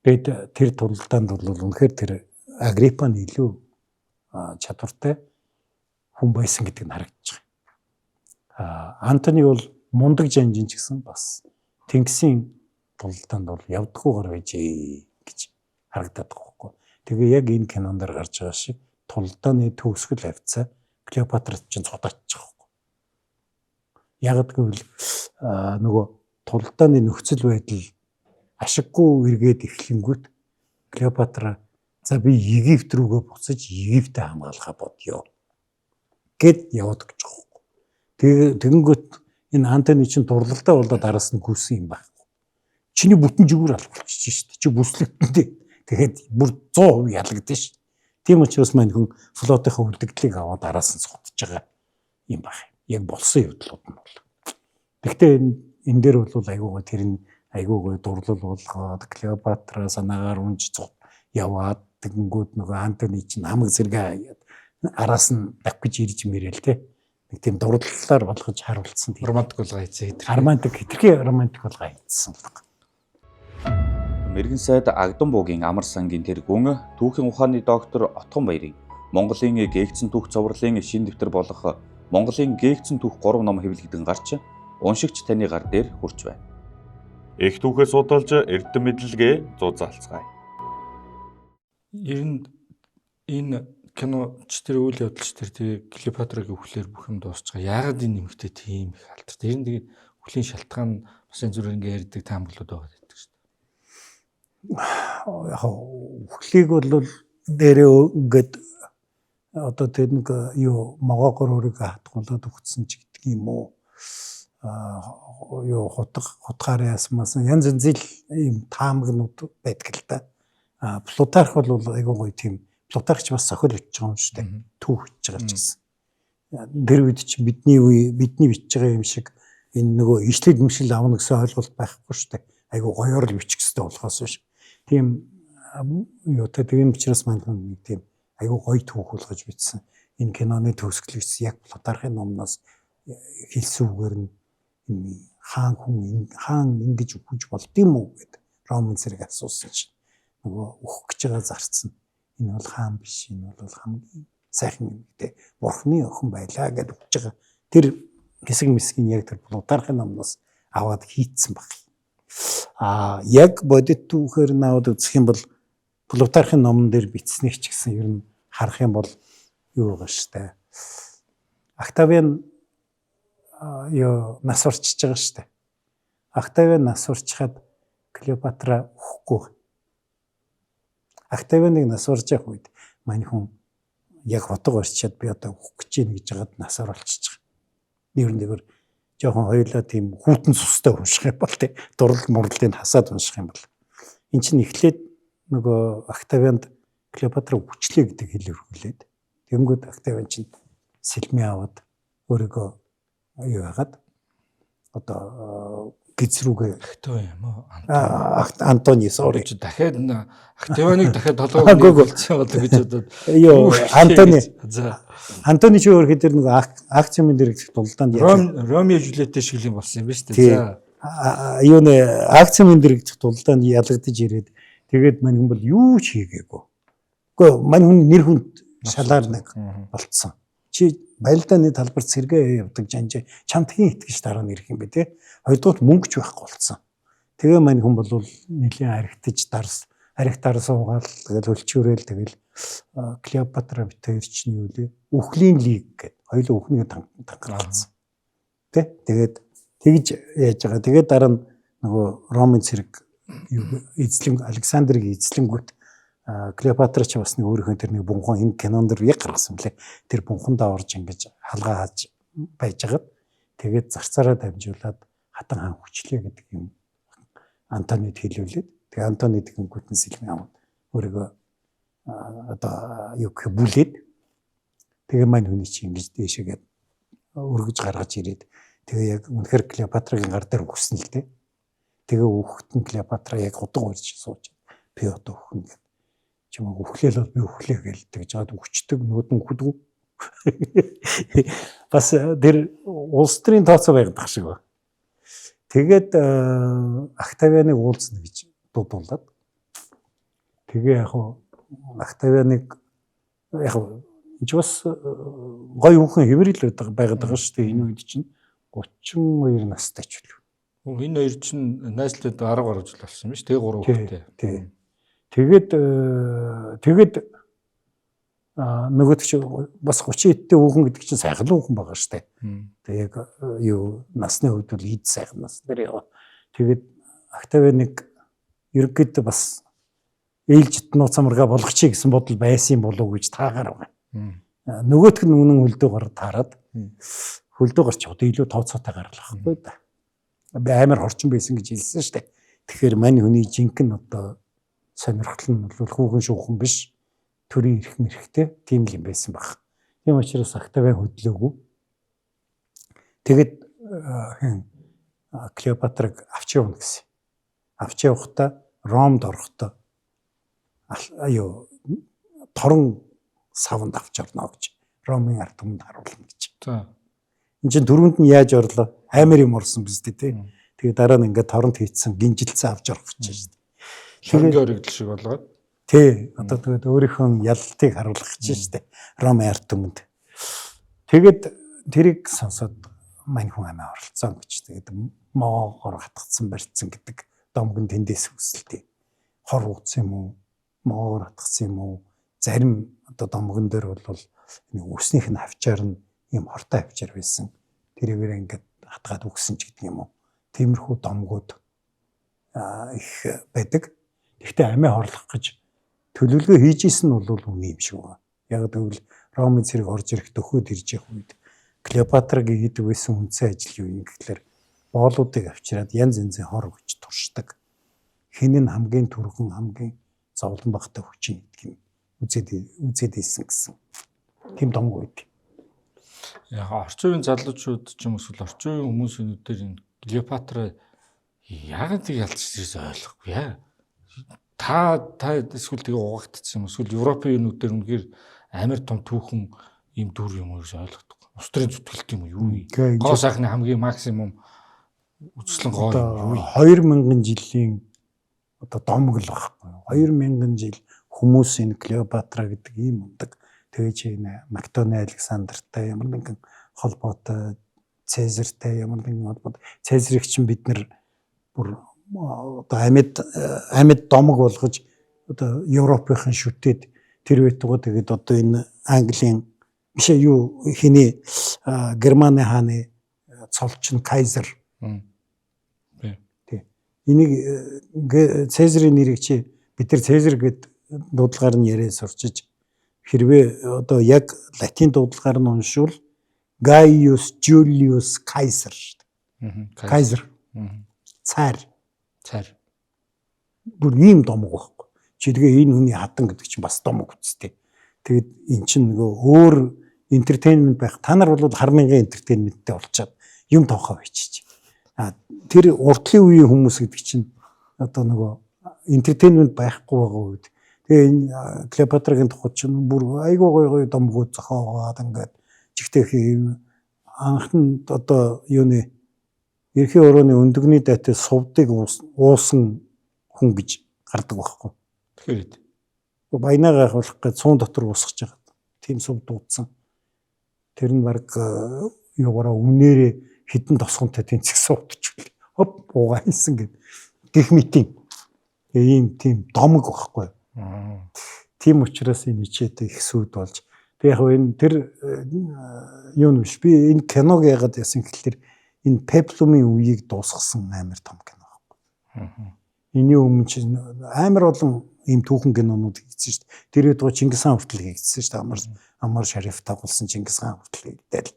Тэгээд тэр тулдаанд бол үнэхээр тэр Агриппа нь илүү чадвартай хүн байсан гэдэг нь харагдаж байгаа. Антони бол мундаг жанжин ч гэсэн бас Тэнгисийн тулдаанд бол явдггүйгээр байжээ гэж харагдаад байгаа байхгүй. Тэгээ яг энэ кинонд гарч байгаа шиг тулдааны төгсгөл хавцаа Клеопатрат ч цугтаачих байхгүй. Яг гэвэл нөгөө тулдааны нөхцөл байдал ашиггүй эргээд эхлэнгүүт Клеопатра за би Египт рүүгээ буцаж Египтэд хамгаалахаа бодё гэд яваад гэж байгаа байхгүй. Тэгэнгүүт энэ Антони чинь дурлалтай болоод араас нь гүйсэн юм байхгүй. Чиний бүтэн жигүүр албалчих шүү дээ. Чи бүслэгтэндээ. Тэгээд бүр 100% ялагдсан шүү. Тийм учраас маань хүн флотынхаа үлдэгдлийг аваад араас нь цогтж байгаа юм байна. Яг болсон явдлууд нь бол. Гэхдээ энэ дээр бол айгуугаа тэр нь айгуугаа дурлал болгоод Клеопатра санаагаар унж яваад тэгэнгүүт нөгөө Антони чинь хамаг зэрэгээ хаяад араас нь давж ирж мэрэл те. Нэг тийм дурлалаар болгож харуулсан тийм романтик болгоо хийцээ. Хитрхи романтик болгоо хийцсэн л. Мэргэн сайд Агдам буугийн амар сангийн тэр гүн түүхийн ухааны доктор Отгон Баярын Монголын гээгдсэн түүх цовруулын шин дэвтэр болох Монголын гээгдсэн түүх 3 ном хэвлэгдэн гарч уншигч таны гар дээр хүрч байна. Их түүхээ судалж эрдэм мэдлэгээ зузаалцгаая. Ер нь энэ киноч тэр үйл явдалч тэр тэгээ Клеопатрагийн үхлээр бүх юм дуусч байгаа. Яагаад энэ нэмэгтэй тийм их алдарт. Ер нь тэгээд үхлийн шалтгаан бас энэ зүгээр ингээ ярьдаг таамаглууд байгаа гэдэг шүү дээ. Яг үхлийг бол дээрээ ингээд одоо тэр нэг юу могоогоор өөрийгөө хатгуулад өгсөн ч гэдэг юм уу. Юу хутгаар ясмаас янз янзэл ийм таамагнууд байдаг л да. Плутарх бол айгүй гоё тийм Плутархч бас сохиол бичиж байгаа юм шүү дээ. Түүх бичиж байгаа ч гэсэн. Тэр үед чи бидний бичиж байгаа юм шиг энэ нөгөө ижлэг юмшил авна гэсэн ойлголт байхгүй шүү дээ. Айгүй гоёор л бичих хэрэгтэй болохоос биш. Тийм юу тийм учраас маань нэг тийм айгүй гоё түүх болгож бичсэн. Энэ киноны төгсгөлс яг Плутархын номноос хэлсүүгээр нь хаан ингэж үхэж болдгийм үү гэдэг Ромын зэрэг асуусан чинь нөгөө өөх гэж байгаа зарцсан. Энэ бол хаан биш, энэ бол хамгийн сайхан юм гэдэг. Бурхны охин байлаа гэж үхэж байгаа. Тэр хэсэг мэсгийн яг тэр Плутархын номноос аваад хийцсэн баг. Яг бодит түүхээр наваад үзэх юм бол Плутархын номон дээр бичснэг ч гэсэн ер нь харах юм бол юу байгаа штэ. Октавиан нас урчиж байгаа штэ. Октавиан нас урчхад Клеопатра үхэхгүй. Октавианыг нас урж явах үед мань хүн яг хотог орчиад би одоо үхэх гэж байна гэж жагаад насаар олчиж байгаа. Ер нь зөвхөн жоохон хоёулаа тийм хүүтэн цустай унших юм бол тий дурлал мурлыг хасаад унших юм бол эн чинь эхлээд нөгөө Октавианд Клеопатра хүчлээ гэдэг хэл өргүүлээд тэнгүүд Октавиан чинь сэлмээ аваад өөрийгөө юу яагаад одоо гизрүүгээ Октавиан юм уу? Антони sorry Дахиад Октавианыг дахиад толгойг болцсон болоо гэж бодоод ёо Антони за Антони ч өөрөөр хэлбэл нэг акцийн дэрэгдэх тулдаанд Ромео Жюлиеттэй шиг юм болсон юм ба шүү дээ. За юу нэ акцийн дэрэгдэх тулдаанд ялагдаж ирээд тэгээд мань хүн бол юу ч хийгээгүй. Гэхдээ мань хүн нэр хүнд шалаар нэг болцсон. Чи баялдааны талбарт сэргээ явдаг жанжаа чамд хин итгэж дараа нь ирэх юм бэ те. Хоёрдугаар мөнгөч байхгүй болцсон. Тэгээ мань хүн бол нэлийн архитаж архит дарс уугаал тэгэл өлчөөрөөл тэгэл Клеопатра бит хоёр чинь юу лээ үхлийн лиг гэдэг хоёул үхнийг тангаралцсан. Тэ тэгээд тэгж яаж байгаа. Тэгээд дараа нь нөгөө Ромын цэрэг эзлэн Александрыг эзлэнгүүт Клеопатра ч бас нэг өөрийнхөө тэр нэг бунхан энэ кинонд дэр яг гаргасан блэ. Тэр бунхандаа орж ингэж халгаа хааж байжгаад тэгээд зарцаараа дамжуулаад хатан хаан хүчлээ гэдэг юм Антонид хэлүүлээд тэгээ Антони тэгэнгүүт нь сэлмээ аваад өөрийгөө одоо юу гэх бүлээд тэгээ мань хүний чинь ингэж дээшээгээд өргөж гаргаж ирээд тэгээ яг үнэхээр Клеопатрагийн гар дээр үхсэн л дээ. Тэгээ үхэхтэн Клеопатра яг удаг урьж сууж би одоо үхэн гэдэг. чимээ өхлөөл бол би өхлөө гэлдэг жаад өчтөг нүүд нь хөдгөө. Бас тэр улс төрийн тооцоо байдаг шиг ба. Тэгээд Октавианыг уулзна гэж дуудуулаад. Тэгээ яг Октавианыг яг энэ бас гой хүүхэн хэврэл байгаад байгаа шүү дээ. Энэ үед чинь 32 настай ч үлээ. Энэ хоёр чинь найзлууд 10 гаруй жил болсон юм биш. Тэгээ 3 хүүхэдтэй. Тий. Тэгээд нөгөөд чи бас 30 эдтэй хүүхэн гэдэг чинь сайхан хүүхэн байгаа шүү дээ. Тэгээ яг юу насны хувьд бол ид сайхан нас дээр яа. Тэгээд Октавианыг ерөнхийдөө бас ээлжид нууцамарга болгочих гэсэн бодол байсан болов уу гэж таагаар байгаа. Нөгөөх нь үнэн хөлдөө гараад таарад хөлдөө гарч одоо илүү тооцоотой гарлах байхгүй да. Би амар хорчин байсан гэж хэлсэн шүү дээ. Тэгэхээр мань хүний жинхэнэ одоо сонирхол нь бол хүүхэн шүүхэн биш. Төрийн эрх мэрхтэй тийм л юм байсан баг. Тийм учраас Октавиан хөдлөөгүй. Тэгэд Клеопатраг авч явна гэсэн. Авч явахдаа Ромд орохдоо торон савнд авч орно гэж Ромын ард түмэнд харуулна гэж. За. Энд чинь дөрөнд нь яаж орлоо? Амар юм орсон биз дээ тий. Тэгээ дараа нь ингээд торонд хийцэн гинжилцэн авч орох гэж байна шүү дээ. Шонгийн оригдол шиг болгоод. Тий. Одоо тэгээд өөрийнхөө ялалтыг харуулах гэж шүү дээ. Ромын ард түмэнд. Тэгээд тэрийг сонсоод мань хүн амиа оролцсон гэж. Тэгээд моогоор хатгацсан барьцсан гэдэг домгон тэндээс үсэлтэй. Хор ууцсан юм уу? Моогоор хатгацсан юм уу? Зарим одоо домгон дээр бол үснийх нь хавчаар нь ийм хортой хавчаар байсан. Тэрээр ингээд хатгаад үгсэн ч гэдэг юм уу. Тиймэрхүү домгууд их байдаг. Гэхдээ амиа хорлох гэж төлөвлөгөө хийжсэн нь бол үгүй юм шиг байна. Яг тэгвэл Ромын цэрэг орж ирэх төхөөд ирж явах үед Клеопатрагийн хийдэг байсан үндсэн ажил юу юм гэхлээр боолуудыг авчираад янз янзын хор өгч туршдаг. Хэн нь хамгийн түргэн хамгийн зовлон багтай хүчин гэдгийг үзээд ийсэн гэсэн. Тим домг байд. Яг орчин үеийн залуучууд ч юм эсвэл орчин үеийн хүмүүсийн нүдээр энэ Клеопатра яагаад тийг ялцж ирсэн ойлгохгүй яа. Та эсвэл тэгээ угагдчихсан юм эсвэл Европын нүдээр үнэхээр амар том түүхэн ийм дүр юм уу гэж ойлгохгүй. Улс төрийн зүтгэлт юм уу юу вэ? Гоо сайхны хамгийн максимум үслэн гоо юу вэ? 2000 жилийн одоо домг л багхгүй. 2000 жил хүмүүс энэ Клеопатра гэдэг ийм ундаг. Тэгээ энэ Македоны Александртай ямар нэгэн холбоотой, Цезартай ямар нэгэн холбоотой. Цезарыг чинь бид нар бүр одоо амьд домог болгож одоо Европынхан шүтээд тэр байтугай тэгээд одоо энэ Английн биш юу хиний Германы хааны цолчин Кайзер. Тий. Энийг Цезарийн нэрийг чи бид нар Цезар гэд дуудлагаар нь яриа сурчиж хэрвээ одоо яг латин дуудлагаар нь уншвал Gaius Julius Caesar. Кайзер. Цар. Бүр ийм домог байхгүй. Чи тэгээ энэ хүний хатан гэдэг чинь бас домог үстэй. Тэгээд эн чинь нөгөө өөр entertainment байх. Та нар бол хармынгийн entertainmentтэй болчиход юм тоохоо бичиж. Тэр уртлын үеийн хүмүүс гэдэг чинь одоо нөгөө entertainment байхгүй байгаа үед тэгээ энэ Клеопатрагийн тухайд чинь бүр айгүй гоё домгууд зохиогоод ингээд жигтэйх юм анхны одоо юуны ерхий өрөөний өндөгний дайтай сувдыг уусан хүн гэж гардаг байхгүй. Тэгэхээр баянаа гайхуулах гэж суун дотор уусгаж байгаа. Тийм сув дуудсан. Тэр нь баг юугаараа үнээрээ хідэн тосгонтой тэнцэх сувдч. Хоп уугаа хийсэн гэд. Гэх мэтийн ийм тийм домог байхгүй. Тийм учраас энэ ичээд их сүд болж. Тэг яг энэ тэр юу юм биш. Би энэ киног яагаад яасан гэхэлэр энэ пеплумын үеийг дуусгасан амар том кино байхгүй. Эний өмнө чинь амар олон ийм түүхэн кинонууд хийсэн шүү дээ. Тэр үед Чингис хаан хүртэл хийгдсэн шүү дээ. Амар Шариф дагуулсан Чингис хаан хүртэл хийгдэл.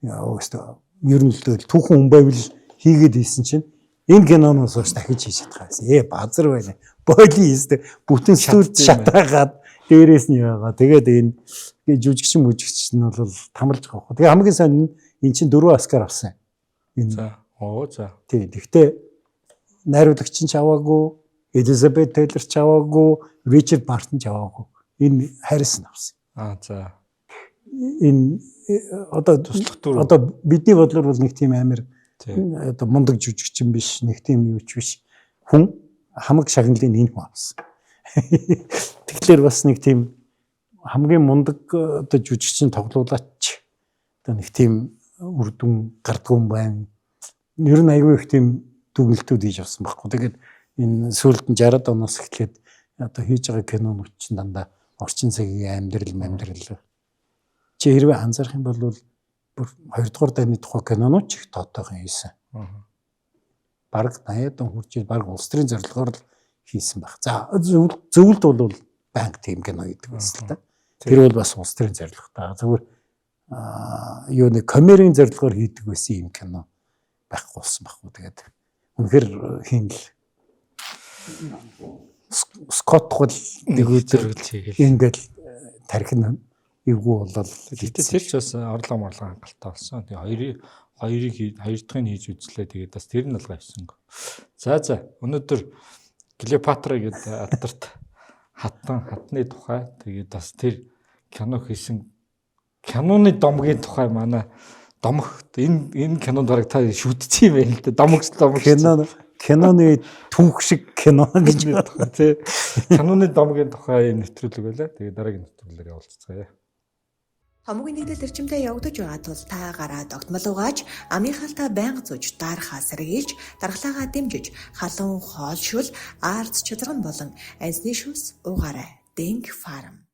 Өөстөө ер нь л түүхэн хүн байвал хийгээд ийсэн чинь энэ киноноос хойш дахиж хийж чадах байсан. Базар байна. Боли хийстэй бүтэн студид шатаагаад дээрээс нь яваа. Тэгээд энэ жүжигчин нь бол тамарж байгаа. Тэгээ хамгийн сайн энэ чинь 4 Оскар авсан. За. Тий. Гэхдээ найруулагч нь ч аваагүй, Элизабет Тейлор ч аваагүй, Ричард Мартин ч аваагүй. Энэ Харрисон авсан. За. Энэ одоо Туслах дүр. одоо бидний бодлоор бол нэг тийм амар Тийм. одоо мундаг жүжигчин биш, нэг тийм юуч биш. Хүн хамаг шагналын энэ хүн авсан. Тэгэхээр бас нэг тийм хамгийн мундаг одоо жүжигчин тоглуулаач одоо нэг тийм үр дүн гардгуун байна. Ер нь аягүй их тийм дүгнэлтүүд хийж авсан байхгүй. Тэгээд энэ сүүлд нь 60-аад оноос эхлээд одоо хийж байгаа кинонууд чинь дандаа орчин цагийн амьдрал. Чи хэрвээ анзаарах юм бол бүр 2 дугаар дайны тухай кинонууд ч их тоотойхон хийсэн. Бараг 80-аад он хүрч баг улс төрийн зорилгоор л хийсэн баг. За зөвлөлд бол банк тийм кино гэдэг байсан л да. Тэр бол бас улс төрийн зорилготой. Зөвхөн юу нэг комерийн зорилгоор хийдэг байсан юм кино байхгүй болсон байхгүй. Тэгээд үнэхээр хин л Скот хол нэг Зэрэглэж хийгээл. ингээл тархин эвгүй болол. Гэтэ тэр ч бас орлого хангалттай болсон. Тэгээ хоёр дахь нь хийж үзлээ. Тэгээд бас тэр нь алга авсан. За өнөөдөр Клеопатра гэдэг алдарт хатны тухай тэгээд бас тэр кино хийсэн киноны домгийн тухай манай домог энэ кинонд бараг та шүтчихсэн юм байна л да. Домог киноны түүх шиг кино гэж байна тий. Киноны домгийн тухай нэвтрүүлэг байлаа. Тэгээд дараагийн нэвтрүүлгээр уулзцгаая. Томгийн нэгдэл эрчимтэй явагдаж байгаа тул та гараад огтмол угааж, амийнхаалтаа байнга зууж дарахаа сэргийлж, дархлаагаа дэмжиж, халуун хоолшил, арц чадран болон анзны шүүс уугаарай. Denk Farm.